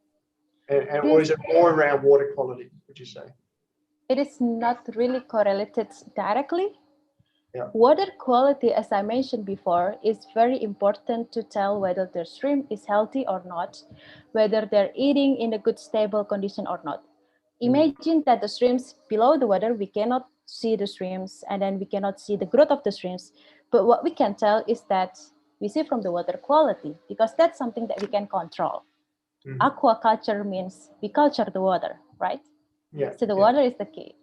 Or is it more around water quality, would you say? It is not really correlated directly. Yeah. Water quality, as I mentioned before, is very important to tell whether the shrimp is healthy or not, whether they're eating in a good stable condition or not. Imagine that the shrimps below the water, we cannot see the shrimps, and then we cannot see the growth of the shrimps. But what we can tell is that we see from the water quality, because that's something that we can control. Aquaculture means we culture the water, right? Yeah. So the water is the key.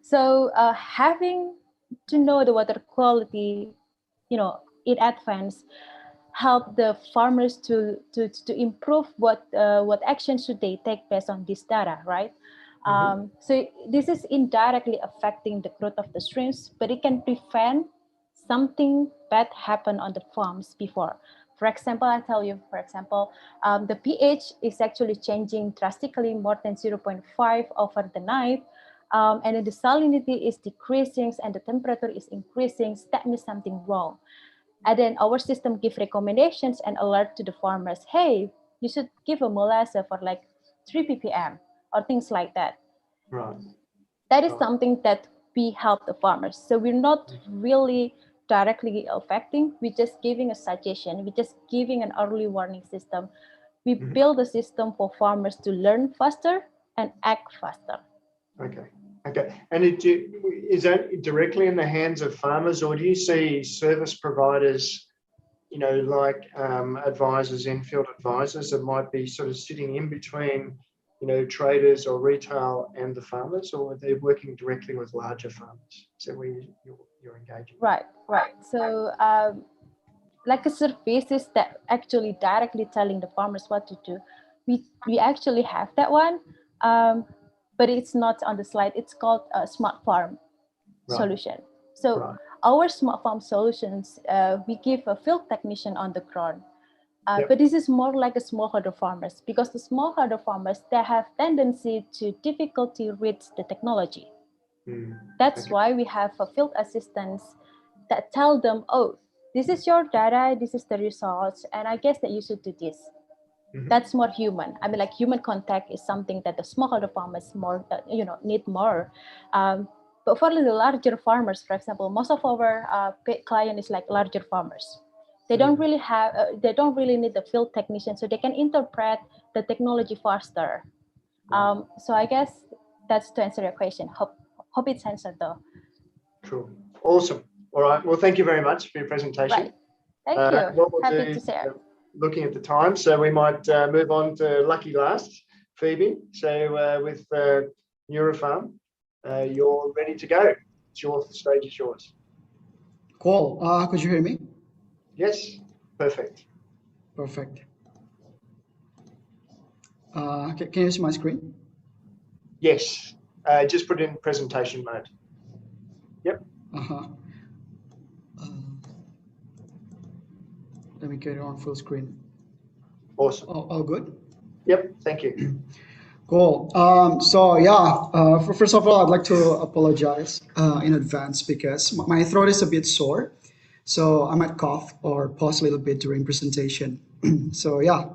So having to know the water quality, in advance, help the farmers to improve what action should they take based on this data, right? So this is indirectly affecting the growth of the shrimps, but it can prevent something bad happen on the farms before. For example, I tell you, the pH is actually changing drastically, more than 0.5 over the night. And then the salinity is decreasing and the temperature is increasing. That means something wrong. And then our system give recommendations and alert to the farmers. Hey, you should give a molasses for like 3 ppm or things like that. Right. That is something that we help the farmers. So we're not really directly affecting, we're just giving a suggestion, we're just giving an early warning system. We build a system for farmers to learn faster and act faster. Okay. And is that directly in the hands of farmers, or do you see service providers, like advisors, in-field advisors that might be sort of sitting in between, traders or retail and the farmers, or are they working directly with larger farmers? So where you're engaging? Right. So like a services that actually directly telling the farmers what to do. We actually have that one, but it's not on the slide. It's called a smart farm solution. So our smart farm solutions, we give a field technician on the ground. But this is more like a smallholder farmers, because the smallholder farmers, they have tendency to difficulty read the technology. That's why we have a field assistants that tell them, oh, this is your data, this is the results, and I guess that you should do this. That's more human. I mean, like human contact is something that the smallholder farmers more, need more. But for the larger farmers, for example, most of our client is like larger farmers. They don't really have, they don't really need the field technician, so they can interpret the technology faster. So I guess that's to answer your question. Hope it's answered though. Cool. Awesome. All right. Well, thank you very much for your presentation. Right. Thank you. What we'll Happy do, to share. Looking at the time, so we might move on to lucky last, Phoebe. So with Neurofarm, you're ready to go. The stage is yours. Cool. Could you hear me? Yes. Perfect. Perfect. Can you see my screen? Yes. Just put it in presentation mode. Yep. Let me get it on full screen. Awesome. All good? Yep. Thank you. Cool. So yeah, first of all, I'd like to apologize in advance because my throat is a bit sore. So I might cough or pause a little bit during presentation. So yeah,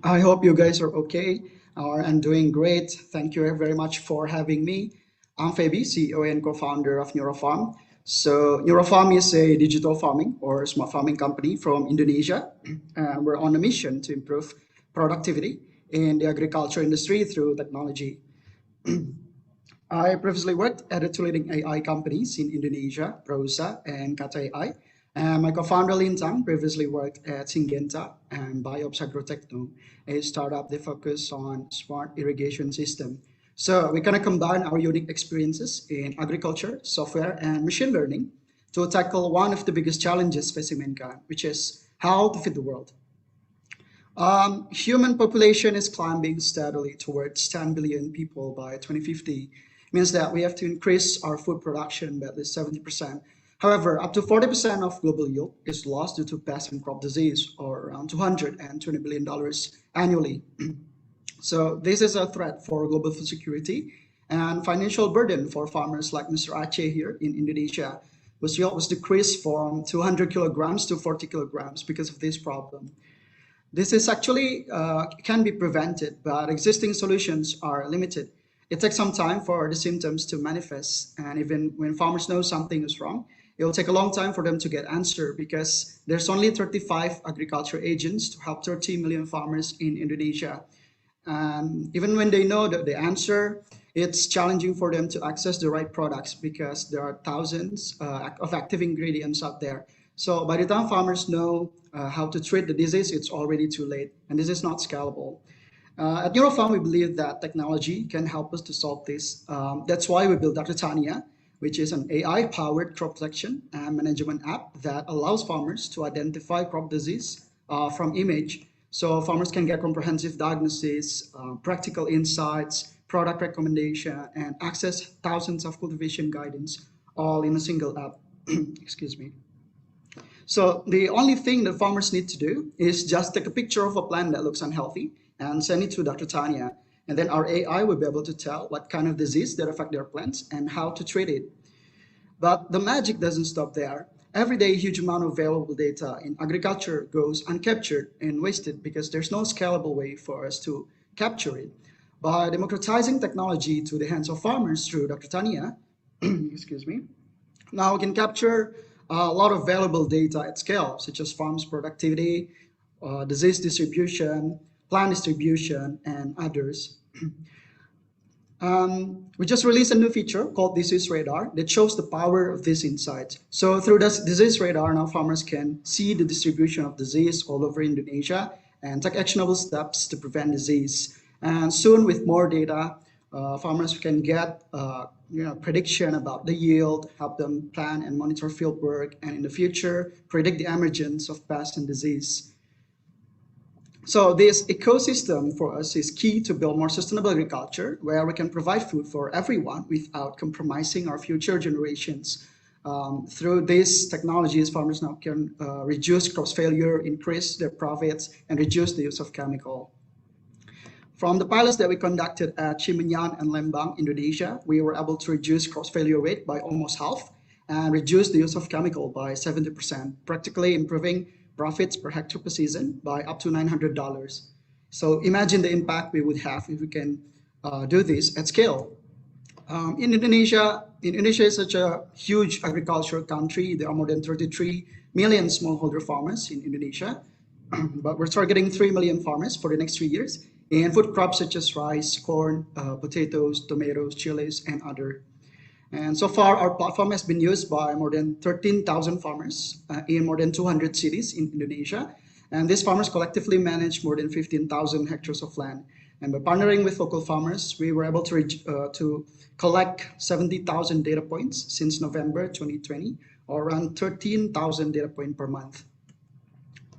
I hope you guys are okay and doing great. Thank you very much for having me. I'm Fabi, CEO and co-founder of Neurofarm. So Neurofarm is a digital farming or smart farming company from Indonesia. We're on a mission to improve productivity in the agriculture industry through technology. I previously worked at two leading AI companies in Indonesia, Prosa and Kata AI. And my co-founder Lintang previously worked at Syngenta and Biops AgroTechno, a startup that focus on smart irrigation system. So we're going to combine our unique experiences in agriculture, software, and machine learning to tackle one of the biggest challenges facing mankind, which is how to feed the world. Human population is climbing steadily towards 10 billion people by 2050. Means that we have to increase our food production by at least 70%. However, up to 40% of global yield is lost due to pest and crop disease, or around $220 billion annually. So this is a threat for global food security, And financial burden for farmers like Mr. Aceh here in Indonesia was decreased from 200 kilograms to 40 kilograms because of this problem. This is actually can be prevented, but existing solutions are limited. It takes some time for the symptoms to manifest, and even when farmers know something is wrong, it will take a long time for them to get answer because there's only 35 agriculture agents to help 30 million farmers in Indonesia. And even when they know the answer, it's challenging for them to access the right products because there are thousands of active ingredients out there. So by the time farmers know how to treat the disease, it's already too late, and this is not scalable. At Neurofarm, we believe that technology can help us to solve this. That's why we built Dr. Tania, which is an AI-powered crop protection and management app that allows farmers to identify crop disease from image. So farmers can get comprehensive diagnosis, practical insights, product recommendation, and access thousands of cultivation guidance all in a single app. Excuse me. So the only thing that farmers need to do is just take a picture of a plant that looks unhealthy and send it to Dr. Tania. And then our AI will be able to tell what kind of disease that affect their plants and how to treat it. But the magic doesn't stop there. Every day, a huge amount of valuable data in agriculture goes uncaptured and wasted because there's no scalable way for us to capture it. By democratizing technology to the hands of farmers through Dr. Tania, excuse me, now we can capture a lot of valuable data at scale, such as farms productivity, disease distribution, plant distribution, and others. We just released a new feature called Disease Radar that shows the power of these insights. So through this Disease Radar, now farmers can see the distribution of disease all over Indonesia and take actionable steps to prevent disease. And soon, with more data, farmers can get prediction about the yield, help them plan and monitor field work, and in the future, predict the emergence of pests and disease. So this ecosystem for us is key to build more sustainable agriculture, where we can provide food for everyone without compromising our future generations. Through these technologies, farmers now can reduce crop failure, increase their profits, and reduce the use of chemical. From the pilots that we conducted at Chimenyan and Lembang, Indonesia, we were able to reduce crop failure rate by almost half and reduce the use of chemical by 70%, practically improving profits per hectare per season by up to $900. So imagine the impact we would have if we can do this at scale. Indonesia is such a huge agricultural country. There are more than 33 million smallholder farmers in Indonesia, but we're targeting 3 million farmers for the next 3 years in food crops such as rice, corn, potatoes, tomatoes, chilies, and other. And so far, our platform has been used by more than 13,000 farmers in more than 200 cities in Indonesia. And these farmers collectively manage more than 15,000 hectares of land. And by partnering with local farmers, we were able to collect 70,000 data points since November 2020, or around 13,000 data points per month.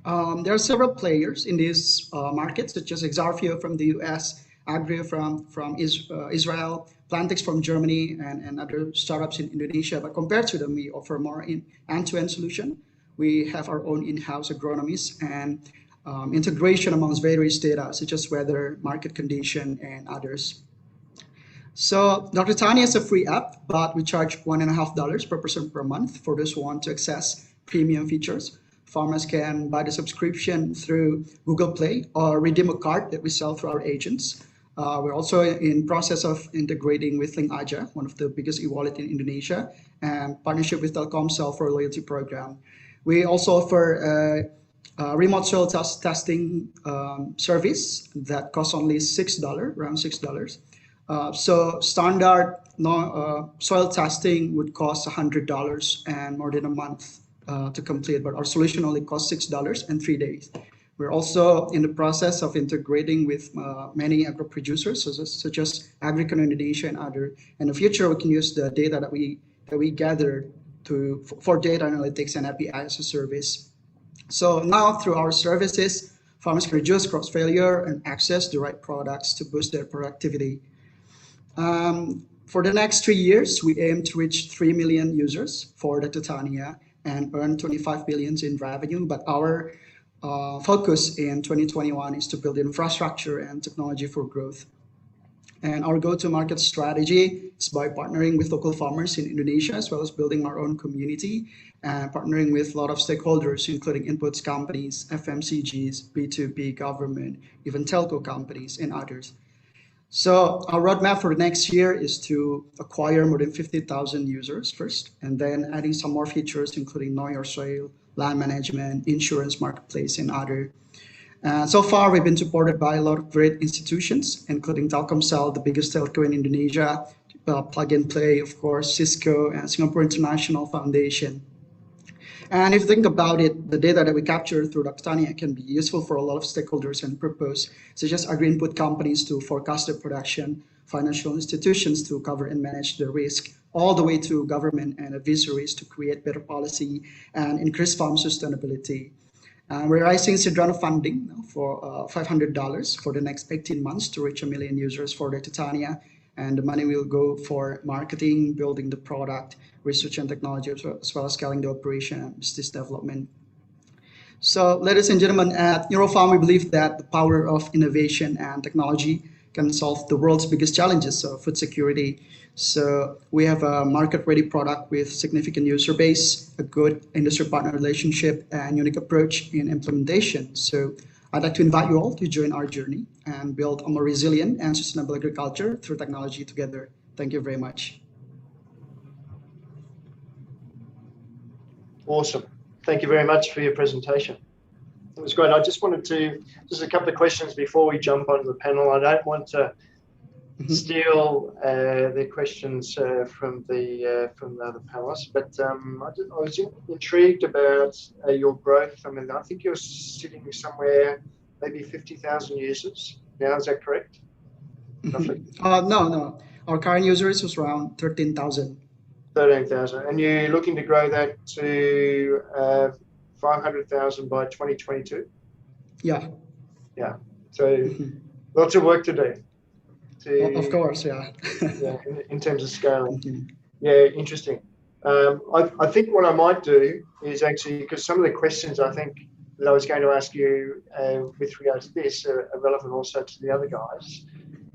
There are several players in this market, such as Exarfio from the US, Agri from Israel, Plantix from Germany, and other startups in Indonesia. But compared to them, we offer more end-to-end solution. We have our own in-house agronomists and integration amongst various data, such as weather, market condition, and others. So Dr. Tania is a free app, but we charge $1.50 per person per month for those who want to access premium features. Farmers can buy the subscription through Google Play or redeem a card that we sell through our agents. We're also in process of integrating with Link Aja, one of the biggest e-wallet in Indonesia, and partnership with Telkomsel for a loyalty program. We also offer a remote soil testing service that costs only $6, around $6. So standard soil testing would cost $100 and more than a month to complete, but our solution only costs $6 and 3 days. We're also in the process of integrating with many agro producers, such as Agricon Indonesia and other. In the future, we can use the data that we gather for data analytics and API as a service. So now, through our services, farmers can reduce crop failure and access the right products to boost their productivity. For the next 3 years, we aim to reach 3 million users for Dr. Tania and earn 25 billion in revenue. But our focus in 2021 is to build infrastructure and technology for growth. And our go-to-market strategy is by partnering with local farmers in Indonesia, as well as building our own community and partnering with a lot of stakeholders, including inputs companies, FMCGs, B2B, government, even telco companies, and others. So our roadmap for the next year is to acquire more than 50,000 users first, and then adding some more features, including know your soil, land management, insurance marketplace, and other. So far, we've been supported by a lot of great institutions, including Telkomsel, the biggest telco in Indonesia, Plug and Play, of course, Cisco, and Singapore International Foundation. And if you think about it, the data that we capture through Daktania can be useful for a lot of stakeholders and purpose, such as agri-input companies to forecast their production, financial institutions to cover and manage the risk, all the way to government and advisories to create better policy and increase farm sustainability. We're raising seed round funding for $500 for the next 18 months to reach 1 million users for the Titania. And the money will go for marketing, building the product, research and technology, as well as scaling the operation and business development. So, ladies and gentlemen, at Neurofarm, we believe that the power of innovation and technology can solve the world's biggest challenges, so food security. So we have a market-ready product with significant user base, a good industry partner relationship, and unique approach in implementation. So I'd like to invite you all to join our journey and build a more resilient and sustainable agriculture through technology together. Thank you very much. Awesome. Thank you very much for your presentation. It was great. I just wanted to, just a couple of questions before we jump onto the panel. I don't want to steal the questions from the other panelists, but I was intrigued about your growth. I mean, I think you're sitting somewhere maybe 50,000 users now. Is that correct? No. Our current users was around 13,000. 13,000, and you're looking to grow that to 500,000 by 2022. Yeah. So lots of work to do. Of course, yeah. In terms of scaling. Yeah, interesting. I think what I might do is actually, because some of the questions I think that I was going to ask you with regards to this are relevant also to the other guys.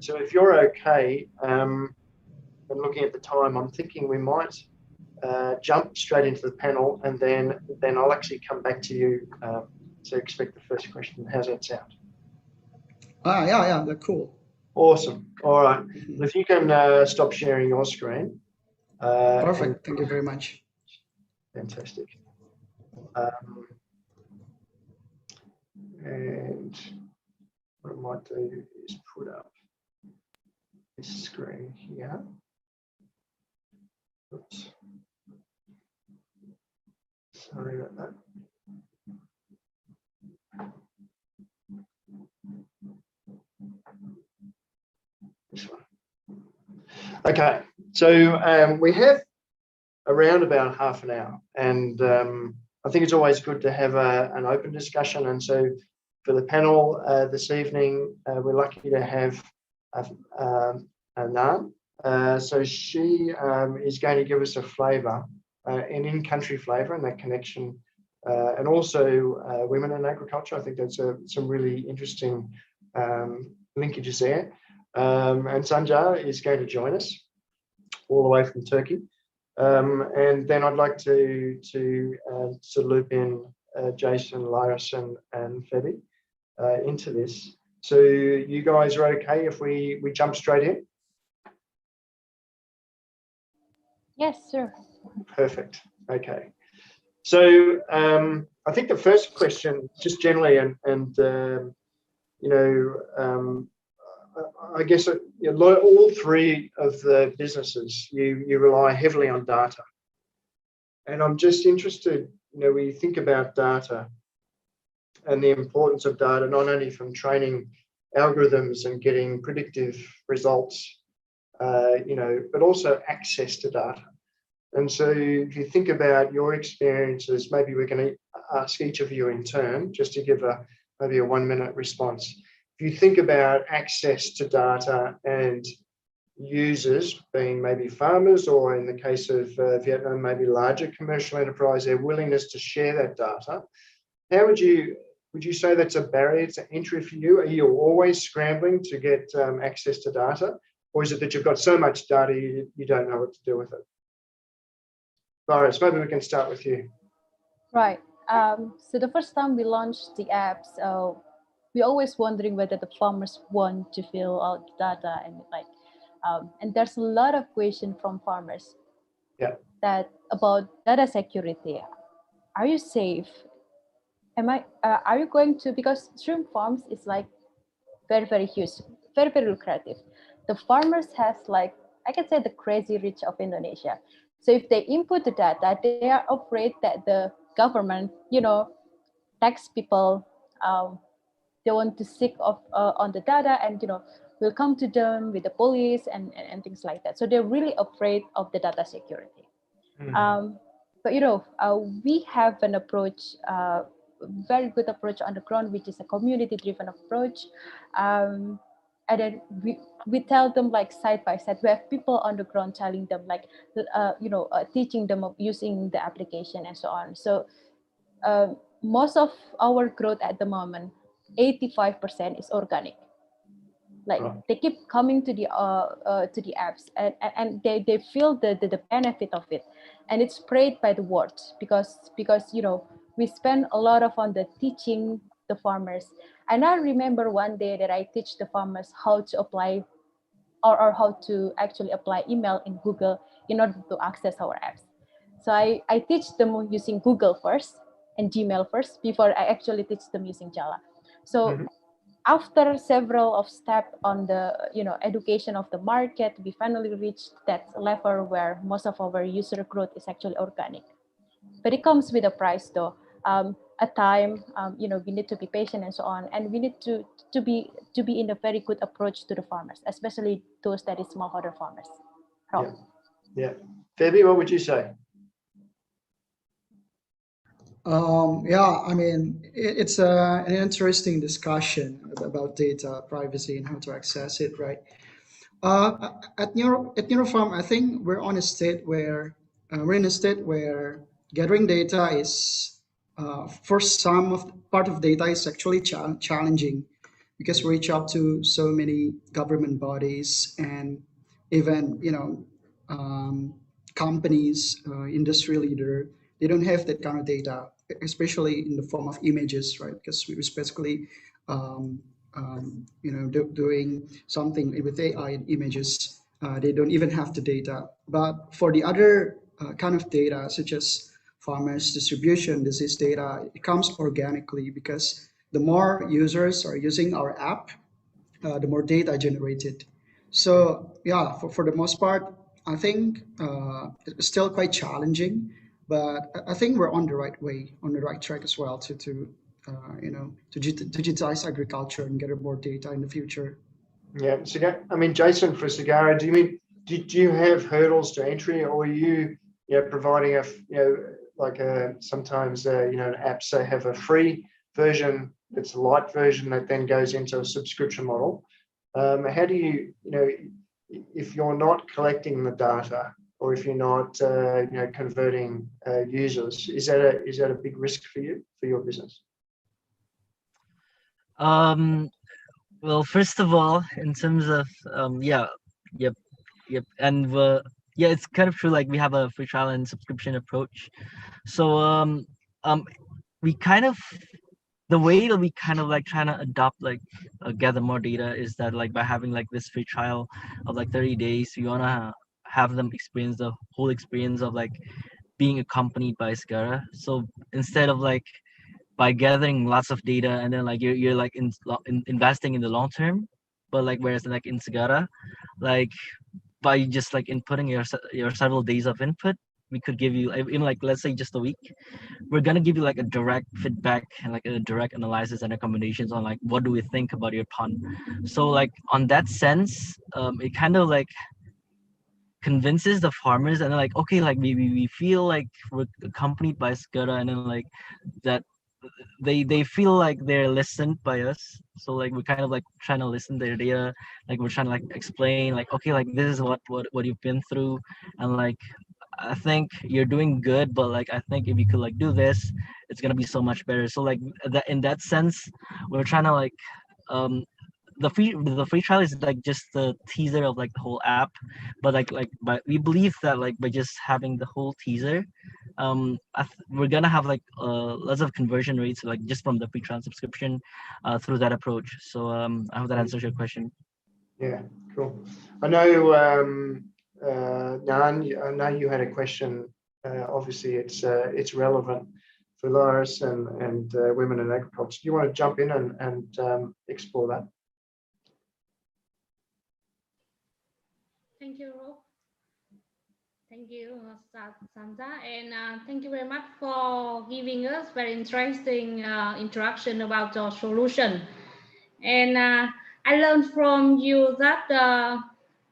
So if you're okay, and looking at the time, I'm thinking we might jump straight into the panel, and then I'll actually come back to you to expect the first question. How's that sound? Yeah, that's cool. Awesome. All right. If you can stop sharing your screen. Perfect. Thank you very much. Fantastic. And what I might do is put up this screen here. Oops. Sorry about that. This one. Okay, so we have around about half an hour, and I think it's always good to have an open discussion. And so for the panel this evening, we're lucky to have Nan. So she is going to give us a flavour, an in-country flavour, and that connection, and also women in agriculture. I think that's some really interesting linkages there. And Sanjar is going to join us all the way from Turkey. And then I'd like to loop in Jason, Lyris, and Feby into this. So you guys are okay if we jump straight in? Yes, sure. Perfect. Okay. So I think the first question, just generally, and I guess all three of the businesses, you rely heavily on data. And I'm just interested, when you think about data and the importance of data, not only from training algorithms and getting predictive results, but also access to data. And so if you think about your experiences, maybe we're going to ask each of you in turn, just to give maybe a 1-minute response. If you think about access to data and users being maybe farmers, or in the case of Vietnam, maybe larger commercial enterprise, their willingness to share that data, how would you say that's a barrier to entry for you? Are you always scrambling to get access to data? or is it that you've got so much data you don't know what to do with it? Boris, maybe we can start with you. Right. So the first time we launched the apps, we're always wondering whether the farmers want to fill out data, and there's a lot of question from farmers. Yeah. That about data security. Are you safe? Are you going to, because shrimp farms is like very, very huge, very, very lucrative. The farmers has like, I can say the crazy rich of Indonesia. So if they input the data, they are afraid that the government, tax people, they want to seek on the data and, will come to them with the police and things like that. So they're really afraid of the data security. But we have an approach, very good approach on the ground, which is a community-driven approach. And then we tell them like side by side. We have people on the ground telling them like, teaching them of using the application and so on. So most of our growth at the moment, 85% is organic. Like they keep coming to the apps and they feel the benefit of it, and it's spread by the word because we spend a lot of on the teaching the farmers. And I remember one day that I teach the farmers how to apply or how to actually apply email in Google in order to access our apps. So I teach them using Google first and Gmail first before I actually teach them using Java. So after several of steps on the education of the market, we finally reached that level where most of our user growth is actually organic. But it comes with a price though. At time, we need to be patient and so on, and we need to be in a very good approach to the farmers, especially those that is smallholder farmers. Yeah. Fabi, what would you say? I mean, it's an interesting discussion about data privacy and how to access it, right? At Neurofarm, I think we're in a state where gathering data is, for some of part of data is actually challenging, because we reach out to so many government bodies and even companies, industry leader. They don't have that kind of data, especially in the form of images, right? Because we basically, doing something with AI and images. They don't even have the data. But for the other kind of data, such as farmers distribution, disease data, it comes organically, because the more users are using our app, the more data generated. So yeah, for the most part, I think it's still quite challenging, but I think we're on the right way, on the right track as well to digitize agriculture and get more data in the future. Yeah, I mean, Jason, for Sagara, do you have hurdles to entry, or are you providing sometimes apps they have a free version, it's a light version that then goes into a subscription model. How do you if you're not collecting the data, or if you're not converting users, is that a big risk for you, for your business? Well, first of all, in terms of and it's kind of true. Like, we have a free trial and subscription approach. So we kind of, the way that we kind of like trying to adopt gather more data is that like by having like this free trial of like 30 days, we wanna have them experience the whole experience of like being accompanied by Sagara. So instead of like by gathering lots of data and then like you're like investing in the long term, but like whereas like in Sagara, like by just like inputting your several days of input, we could give you in like, let's say just a week, we're gonna give you like a direct feedback and like a direct analysis and recommendations on like what do we think about your pond. So like on that sense, it kind of like convinces the farmers, and like, okay, like we feel like we're accompanied by Sagara, and then like that they feel like they're listened by us. So like we're kind of like trying to listen to their data, like we're trying to like explain like, okay, like this is what you've been through, and like I think you're doing good, but like I think if you could like do this, it's gonna be so much better. So like that, in that sense, we're trying to like the free trial is like just the teaser of like the whole app, but but we believe that like by just having the whole teaser, we're gonna have like lots of conversion rates like just from the free trial subscription through that approach. So I hope that answers your question. Yeah, cool. I know, Nan, I know you had a question. Obviously, it's relevant for Loris and women in agriculture. Do you want to jump in and explore that? Thank you, Rob. Thank you, Sanja, and thank you very much for giving us very interesting introduction about your solution. And I learned from you that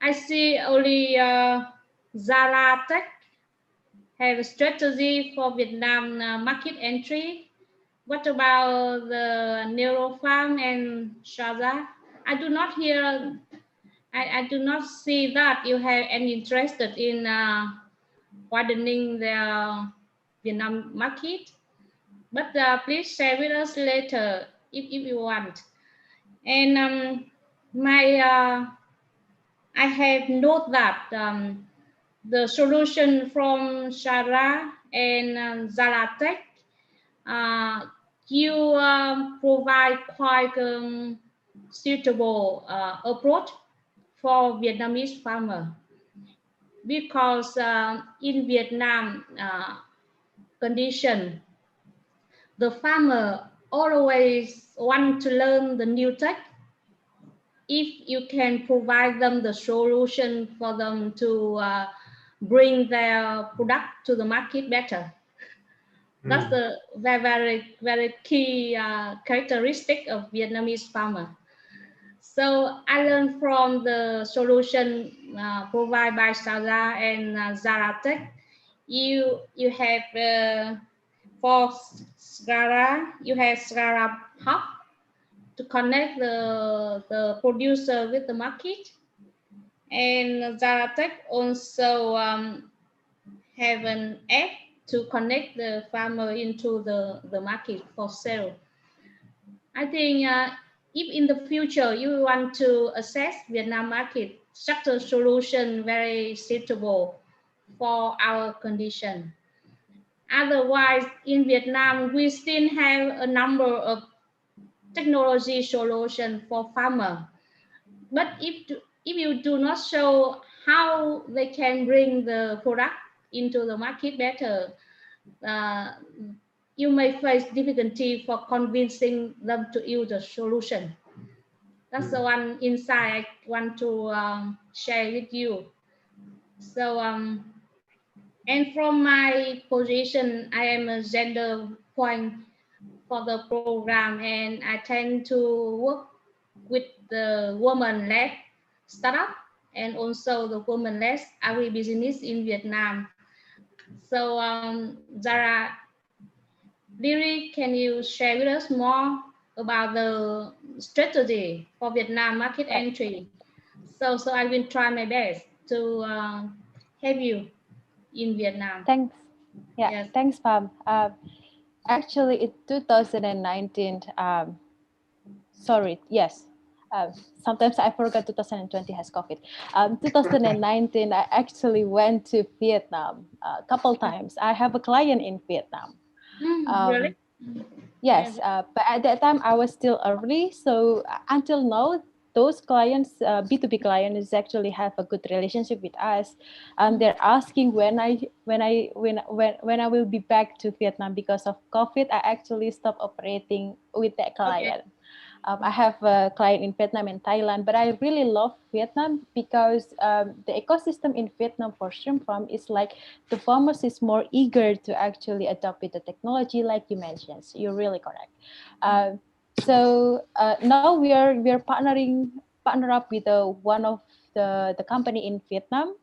I see only GRAFT have a strategy for Vietnam market entry. What about the Neurofarm and Shaza? I do not hear. I do not see that you have any interest in widening the Vietnam market, but please share with us later if you want. And I have noted that the solution from Shara and Zalatech, you provide quite suitable approach for Vietnamese farmer, because in Vietnam condition, the farmer always want to learn the new tech. If you can provide them the solution for them to bring their product to the market better, that's the very key characteristic of Vietnamese farmer. So I learned from the solution provided by Saga and Zaratech. You have for Sgara, you have Sgara Hub to connect the producer with the market, and Zaratech also have an app to connect the farmer into the market for sale. I think if in the future you want to access Vietnam market, such a solution very suitable for our condition. Otherwise, in Vietnam, we still have a number of technology solution for farmer. But if you do not show how they can bring the product into the market better, you may face difficulty for convincing them to use the solution. That's the one insight I want to share with you. So, and from my position, I am a gender point for the program, and I tend to work with the woman-led startup and also the woman-led agribusiness in Vietnam. So, Zara, Lily, can you share with us more about the strategy for Vietnam market entry? So I will try my best to help you in Vietnam. Thanks. Yeah, yes. Thanks, Pam. Actually, in 2019, sorry, yes. Sometimes I forgot 2020 has COVID. 2019, I actually went to Vietnam a couple times. I have a client in Vietnam. Really? Yes, but at that time I was still early. So until now, those clients, B2B clients, actually have a good relationship with us. They're asking when I will be back to Vietnam. Because of COVID, I actually stopped operating with that client. Okay. I have a client in Vietnam and Thailand, but I really love Vietnam because the ecosystem in Vietnam for shrimp farm is like the farmers is more eager to actually adopt with the technology, like you mentioned. So you're really correct. So now we are partner up with one of the company in Vietnam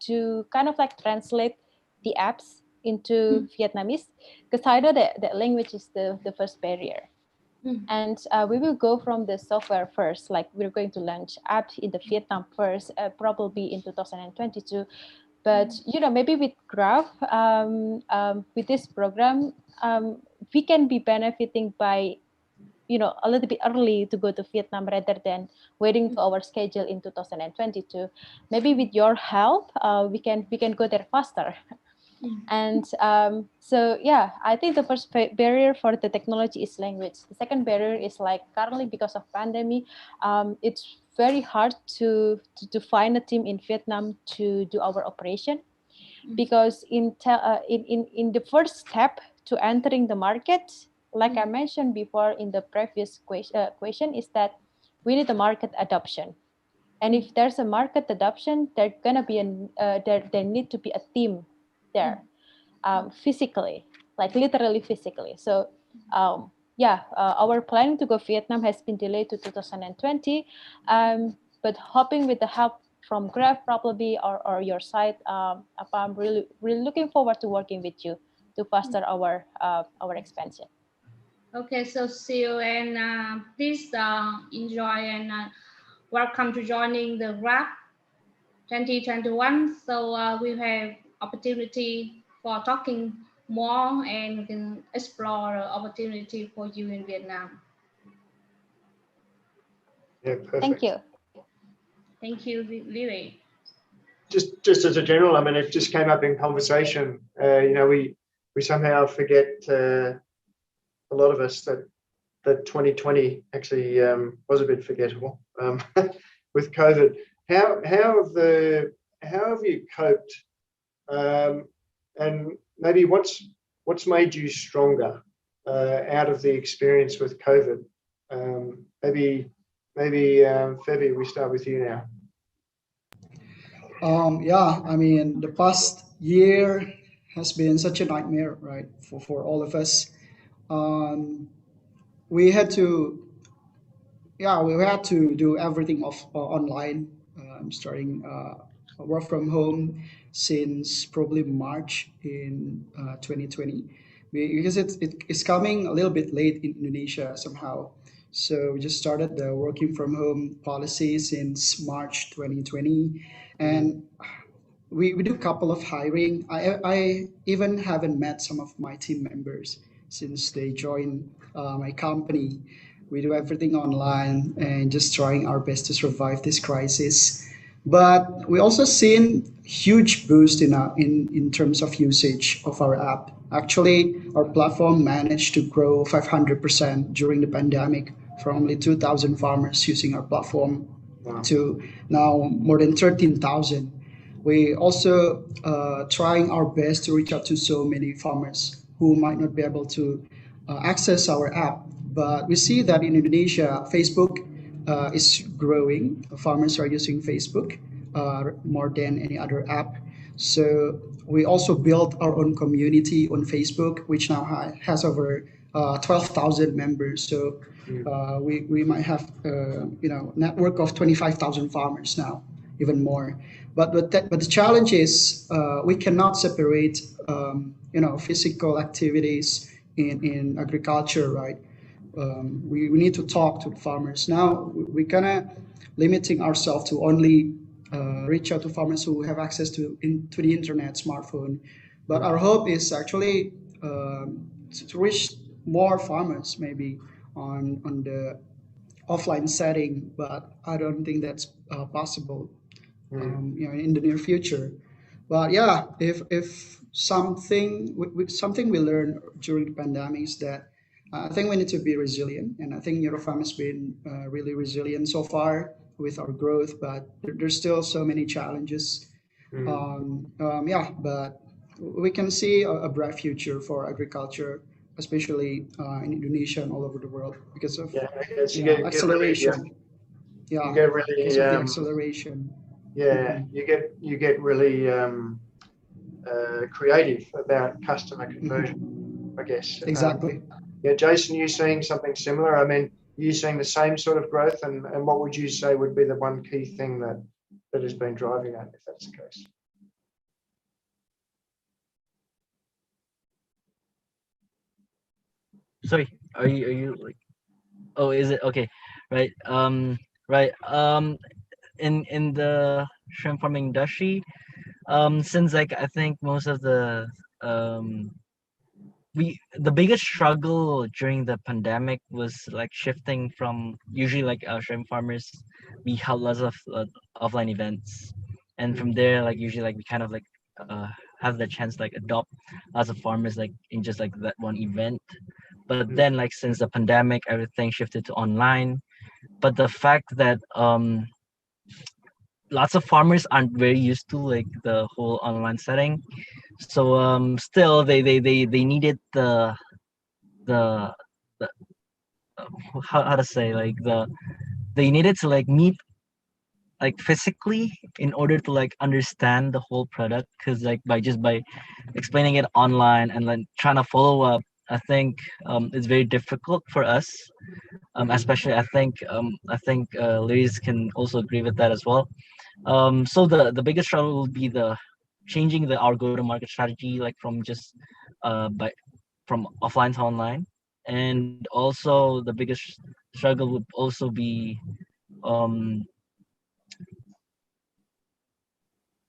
to kind of like translate the apps into Vietnamese, because I know that language is the first barrier. And we will go from the software first, like we're going to launch apps in the Vietnam first, probably in 2022. But maybe with GRAFT, with this program, we can be benefiting by a little bit early to go to Vietnam rather than waiting to our schedule in 2022. Maybe with your help, we can go there faster. And so yeah, I think the first barrier for the technology is language. The second barrier is like currently because of pandemic, it's very hard to find a team in Vietnam to do our operation, because in the first step to entering the market, like I mentioned before in the previous question, is that we need a market adoption. And if there's a market adoption, there need to be a team there, physically, like literally physically. So our planning to go Vietnam has been delayed to 2020, but hoping with the help from GRAFT probably or your side, I'm really looking forward to working with you to foster our expansion. Okay, so see you, and please enjoy and welcome to joining the GRAFT 2021. So we have opportunity for talking more, and we can explore opportunity for you in Vietnam. Yeah, perfect. Thank you. Thank you, Lily. Just as a general, I mean, it just came up in conversation. We somehow forget, a lot of us, that 2020 actually was a bit forgettable with COVID. How have you coped, and maybe what's made you stronger out of the experience with COVID? Maybe Febi, we start with you now. Yeah, I mean, the past year has been such a nightmare, right, for all of us. We had to do everything online, starting work from home since probably March in 2020, because it's coming a little bit late in Indonesia somehow. So we just started the working from home policy since March 2020, and we do a couple of hiring. I even haven't met some of my team members since they joined my company. We do everything online and just trying our best to survive this crisis. But we also seen huge boost in terms of usage of our app. Actually, our platform managed to grow 500% during the pandemic, from only 2,000 farmers using our platform to now more than 13,000. We also trying our best to reach out to so many farmers who might not be able to access our app. But we see that in Indonesia, Facebook is growing. Farmers are using Facebook more than any other app. So we also built our own community on Facebook, which now has over 12,000 members. So we might have network of 25,000 farmers now, even more. But the challenge is we cannot separate physical activities in agriculture, right? We need to talk to the farmers. Now we're kind of limiting ourselves to only reach out to farmers who have access to the internet, smartphone. But our hope is actually to reach more farmers, maybe on the offline setting. But I don't think that's possible, in the near future. But yeah, if something we learned during the pandemic is that I think we need to be resilient, and I think Eurofarm has been really resilient so far with our growth, but there's still so many challenges. But we can see a bright future for agriculture, especially in Indonesia and all over the world, because of acceleration. You get really, because of the acceleration. Yeah, you get really creative about customer conversion, I guess. Exactly. Yeah, Jason, you seeing something similar? I mean, are you seeing the same sort of growth, and what would you say would be the one key thing that has been driving that, if that's the case? Sorry, are you like? Oh, is it okay? Right. Right. In the shrimp farming industry, since like I think most of the the biggest struggle during the pandemic was like shifting from usually like shrimp farmers, we held lots of offline events, and from there like usually like we kind of like have the chance to, like adopt lots of farmers like in just like that one event. But then like since the pandemic, everything shifted to online. But the fact that lots of farmers aren't very used to like the whole online setting, so still they needed the, the how to say like they needed to like meet like physically in order to like understand the whole product, because like by explaining it online and then trying to follow up, I think it's very difficult for us, especially I think Liz can also agree with that as well. So the biggest struggle will be the changing our go-to-market strategy, like from just from offline to online. And also the biggest struggle would also be um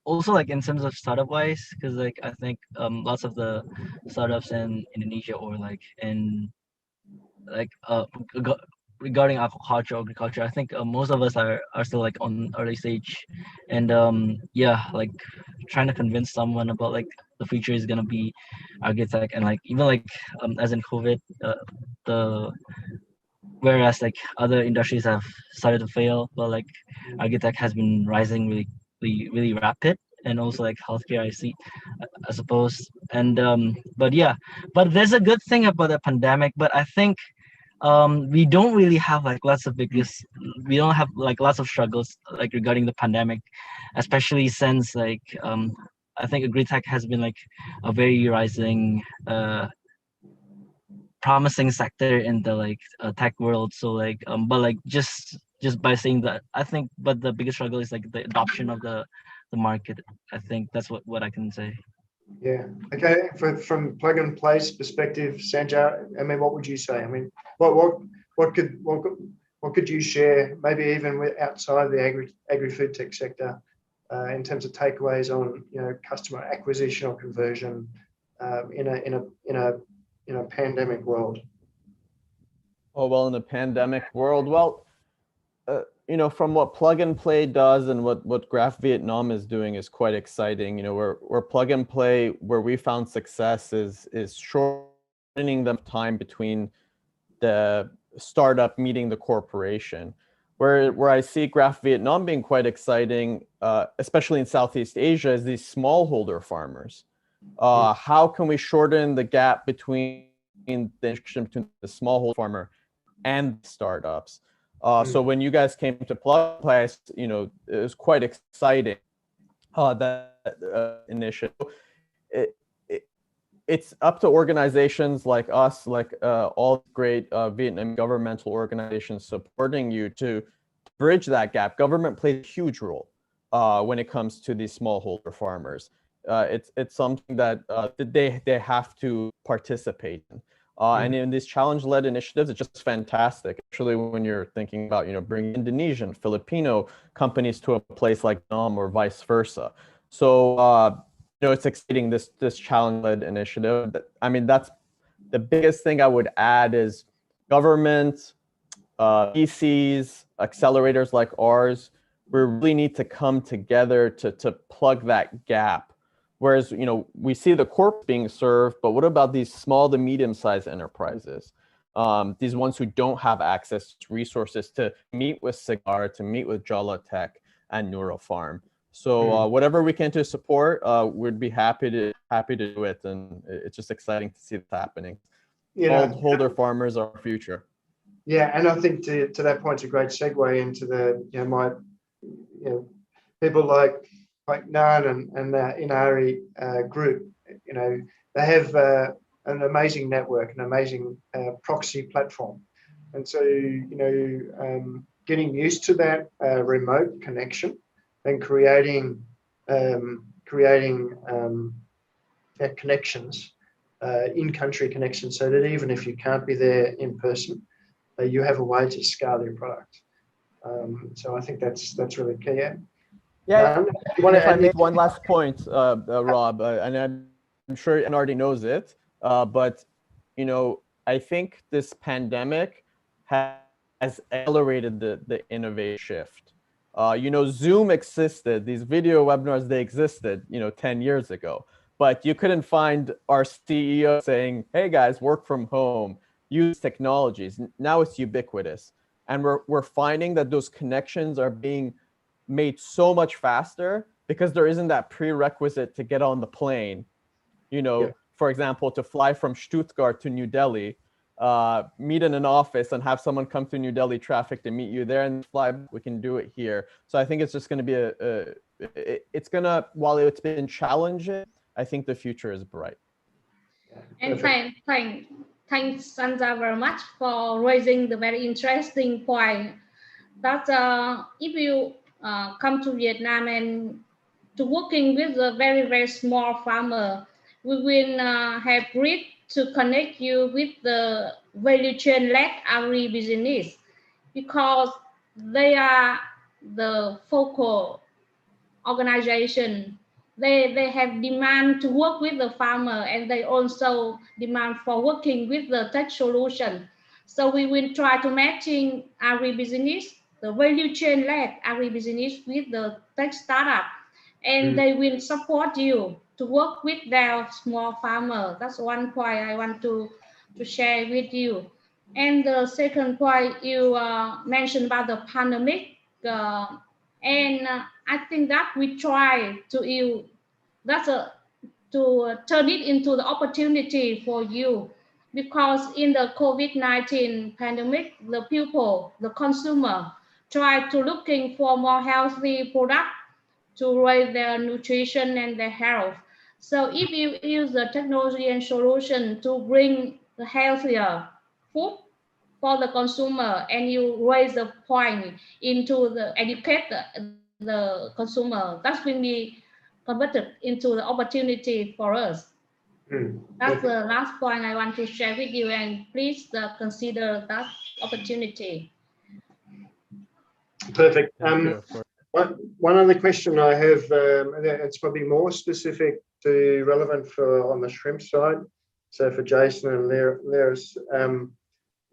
also like in terms of startup wise, because like I think lots of the startups in Indonesia or like in like regarding agriculture, I think most of us are still like on early stage, and yeah, like trying to convince someone about like the future is gonna be AgriTech, and like even like as in COVID, the whereas like other industries have started to fail, but like AgriTech has been rising really rapid, and also like healthcare I see, I suppose. And but yeah, but there's a good thing about the pandemic, but I think we don't really have like lots of biggest we don't have like lots of struggles like regarding the pandemic, especially since like I think agritech has been like a very rising promising sector in the like tech world. So like but like just by saying that, I think, but the biggest struggle is like the adoption of the market. I think that's what I can say. Yeah. Okay. From plug and place perspective, Sanjar, I mean, what would you say? I mean, what could you share? Maybe even with outside the agri-food tech sector, in terms of takeaways on customer acquisition or conversion in a pandemic world. Oh well, in a pandemic world, well, from what Plug and Play does and what GRAFT Vietnam is doing is quite exciting. Where Plug and Play, where we found success is shortening the time between the startup meeting the corporation. Where I see GRAFT Vietnam being quite exciting, especially in Southeast Asia, is these smallholder farmers. How can we shorten the gap between the smallholder farmer and startups? So when you guys came to Plug and Play, it was quite exciting, that initiative. It's up to organizations like us, like all great Vietnam governmental organizations supporting you to bridge that gap. Government plays a huge role when it comes to these smallholder farmers. It's something that they have to participate in. And in these challenge-led initiatives, it's just fantastic. Actually, when you're thinking about bringing Indonesian, Filipino companies to a place like Vietnam or vice versa. So it's exciting, this challenge-led initiative. I mean, that's the biggest thing I would add is government, VCs, accelerators like ours. We really need to come together to plug that gap. Whereas, we see the corp being served, but what about these small to medium-sized enterprises? These ones who don't have access to resources to meet with Cigar, to meet with Jala Tech and Neurofarm. So whatever we can to support, we'd be happy to do it, and it's just exciting to see this happening. Smallholder farmers are our future. Yeah, and I think to that point, it's a great segue into the my people like Nan and the Inari group. They have an amazing network, an amazing proxy platform, and so getting used to that remote connection and creating connections, in-country connections, so that even if you can't be there in person, you have a way to scale your product. So I think that's really key. Yeah. If I make one last point, Rob, and I'm sure Ann already knows it, but you know, I think this pandemic has accelerated the innovation shift. You know, Zoom existed, these video webinars, they existed, you know, 10 years ago, but you couldn't find our CEO saying, hey guys, work from home, use technologies. Now it's ubiquitous. And we're finding that those connections are being made so much faster because there isn't that prerequisite to get on the plane. You know, for example, to fly from Stuttgart to New Delhi, meet in an office and have someone come to New Delhi traffic to meet you there and fly. We can do it here. So I think it's just going to be it's going to, while it's been challenging, I think the future is bright. And thanks, Sanja, very much for raising the very interesting point that if you come to Vietnam and to working with a very, very small farmer, we will have grid to connect you with the value chain led agri-business, because they are the focal organization. They have demand to work with the farmer, and they also demand for working with the tech solution. So we will try to matching agribusiness, the value chain led agribusiness with the tech startup, and they will support you to work with their small farmer. That's one point I want to share with you. And the second point you mentioned about the pandemic, and I think that we try to to turn it into the opportunity for you, because in the COVID-19 pandemic, the people, the consumer, try to looking for more healthy product to raise their nutrition and their health. So if you use the technology and solution to bring the healthier food for the consumer, and you raise the point into the educate the consumer, that will be converted into the opportunity for us. That's the last point I want to share with you, and please consider that opportunity. Perfect. One other question I have, it's probably more specific to relevant for on the shrimp side. So for Jason and Laris,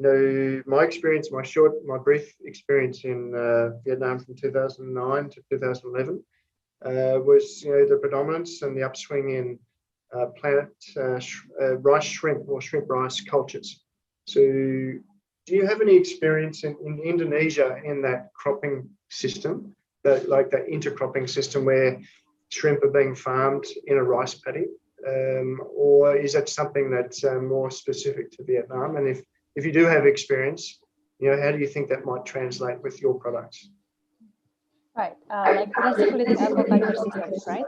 you know, my experience, my brief experience in Vietnam from 2009 to 2011 was, you know, the predominance and the upswing in plant rice shrimp or shrimp rice cultures. So do you have any experience in Indonesia in that cropping system, that like that intercropping system where shrimp are being farmed in a rice paddy, or is that something that's more specific to Vietnam? And if you do have experience, you know, how do you think that might translate with your products? Right, like basically aquaculture systems, right?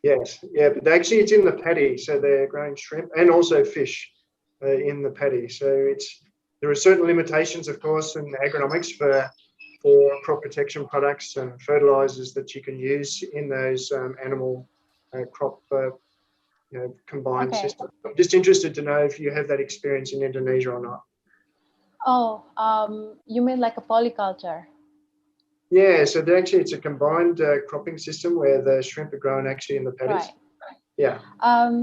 Yes, yeah, but actually it's in the paddy, so they're growing shrimp and also fish in the paddy. So there are certain limitations, of course, in agronomics for crop protection products and fertilizers that you can use in those animal crop you know, combined systems. I'm just interested to know if you have that experience in Indonesia or not. Oh, you mean like a polyculture? Yeah, so actually it's a combined cropping system where the shrimp are grown actually in the paddies. Right. Yeah.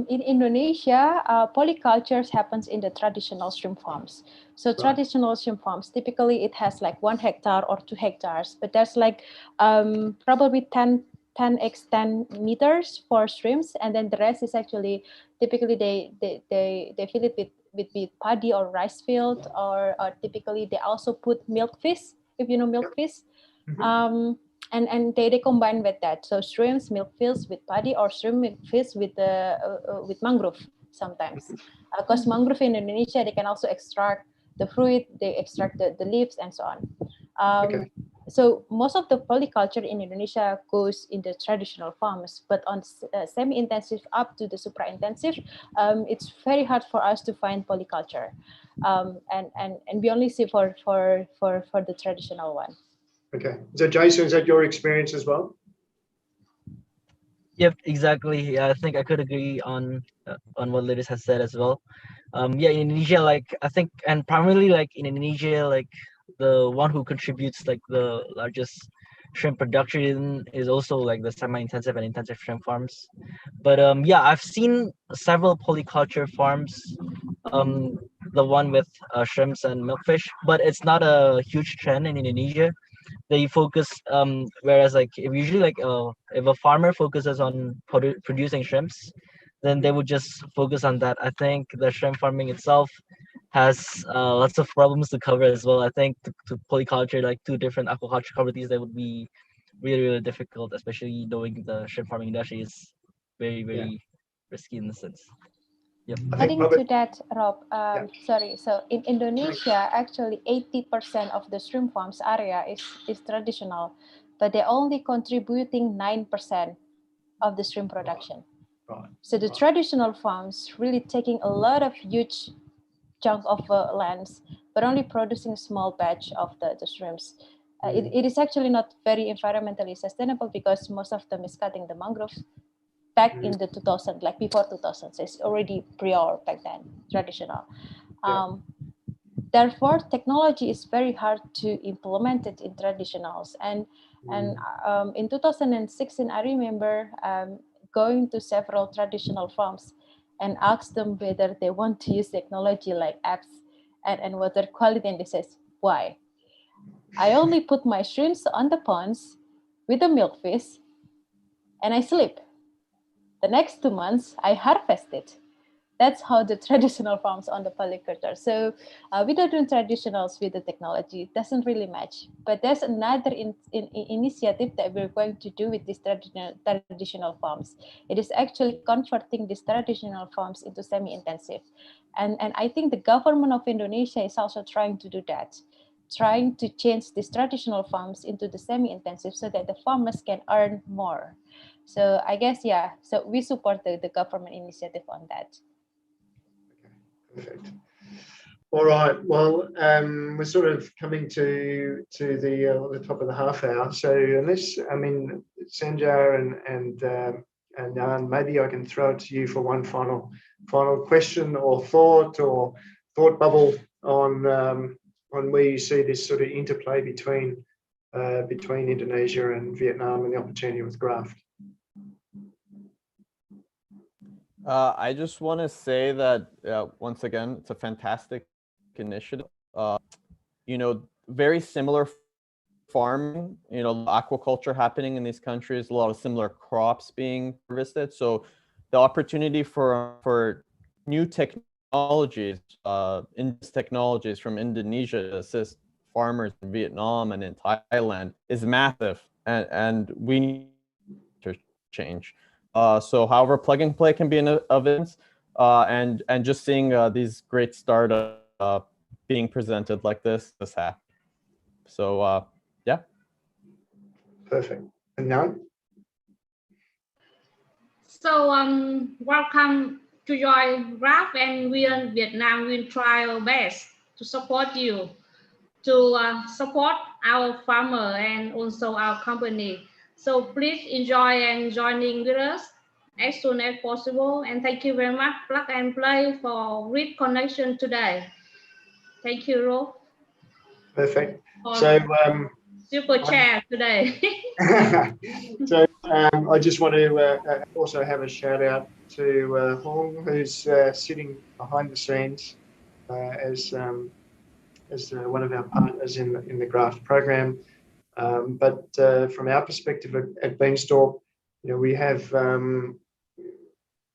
In Indonesia, polycultures happens in the traditional shrimp farms. So traditional shrimp farms, typically it has like 1 hectare or 2 hectares, but there's like probably 10 x 10 meters for shrimps, and then the rest is actually typically they fill it with paddy or rice field, or typically they also put milk fish, if you know milk fish. And they combine with that. So shrimps, milk fish with paddy, or shrimp milk fish with mangrove sometimes. Because mangrove in Indonesia, they can also extract the fruit, they extract the leaves and so on. So most of the polyculture in Indonesia goes in the traditional farms, but on semi-intensive up to the supra-intensive, it's very hard for us to find polyculture, and we only see for the traditional one. Okay, so Jason, is that your experience as well? Yep, exactly. Yeah, I think I could agree on what Lidis has said as well. Yeah, in Indonesia, like I think, and primarily like in Indonesia, like the one who contributes like the largest shrimp production is also like the semi-intensive and intensive shrimp farms. But yeah, I've seen several polyculture farms, the one with shrimps and milkfish, but it's not a huge trend in Indonesia. They focus, whereas like if usually like if a farmer focuses on producing shrimps, then they would just focus on that. I think the shrimp farming itself has lots of problems to cover as well. I think to polyculture like two different aquaculture commodities, that would be really difficult, especially knowing the shrimp farming industry is very risky in the sense. Yep. Adding to that, Rob, sorry. So in Indonesia, actually 80% of the shrimp farms area is traditional, but they're only contributing 9% of the shrimp production. Right. So the traditional farms really taking a lot of huge chunk of lands, but only producing a small batch of the shrimps. It is actually not very environmentally sustainable because most of them is cutting the mangroves back in the 2000, like before 2000. So it's already prior back then, traditional. Therefore, technology is very hard to implement it in traditionals. And in 2016, I remember going to several traditional farms and asked them whether they want to use technology like apps and water quality, and they says, why? I only put my shrimps on the ponds with the milkfish and I sleep. The next 2 months, I harvest it. That's how the traditional farms on the polyculture. So without doing traditionals with the technology, it doesn't really match. But there's another initiative that we're going to do with these traditional farms. It is actually converting these traditional farms into semi-intensive. And I think the government of Indonesia is also trying to do that, trying to change these traditional farms into the semi-intensive so that the farmers can earn more. So I guess, yeah, so we support the government initiative on that. Perfect. All right. Well, we're sort of coming to the top of the half hour. So unless, I mean, Sanjar and Jan, maybe I can throw it to you for one final question or thought bubble on where you see this sort of interplay between Indonesia and Vietnam and the opportunity with GRAFT. I just want to say that once again, it's a fantastic initiative. Very similar farming, aquaculture happening in these countries, a lot of similar crops being harvested. So the opportunity for new technologies, technologies from Indonesia to assist farmers in Vietnam and in Thailand is massive, and we need to change. So however, plug and play can be an event, and just seeing these great startups being presented like this happen. So yeah. Perfect. And now? So welcome to join GRAFT, and we in Vietnam will try our best to support you, to support our farmer and also our company. So please enjoy and joining with us as soon as possible. And thank you very much, Plug and Play, for great connection today. Thank you, Rob. Perfect. So super chat today. So I just want to also have a shout out to Hong, who's sitting behind the scenes as one of our partners in the GRAFT program. But from our perspective at Beanstalk, we have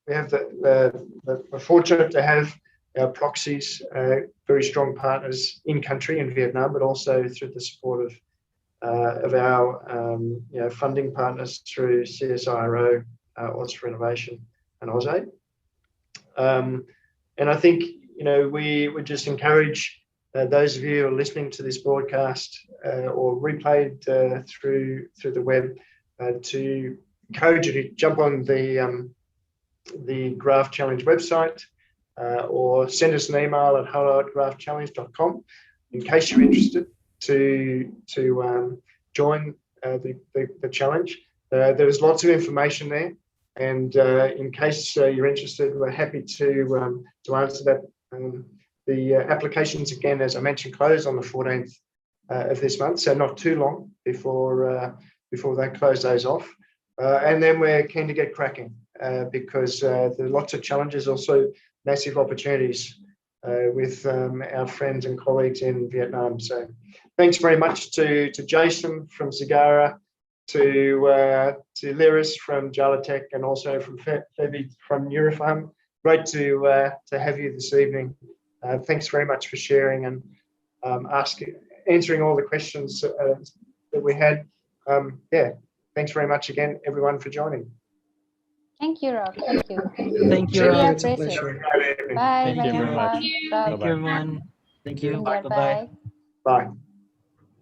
we're fortunate to have our proxies, very strong partners in country in Vietnam, but also through the support of our funding partners through CSIRO, Odds for Innovation, and AusAid. And I think we would just encourage those of you who are listening to this broadcast or replayed through the web to encourage you to jump on the GRAFT Challenge website or send us an email at hello@graftchallenge.com in case you're interested to join the challenge. There's lots of information there, and in case you're interested, we're happy to answer that. The applications, again, as I mentioned, close on the 14th of this month, so not too long before before they close those off. And then we're keen to get cracking because there are lots of challenges, also massive opportunities with our friends and colleagues in Vietnam. So thanks very much to Jason from Zagara, to Liris from GRAFT, and also from Phoebe from Neurofarm. Great to have you this evening. Thanks very much for sharing and answering all the questions that we had. Yeah, thanks very much again, everyone, for joining. Thank you, Rob. Thank you. Thank you, Really Rob. It's a appreciate pleasure. it. Bye. Thank you very Bye, much. Rob. Thank you, everyone. Thank you. Bye. Bye-bye. Bye.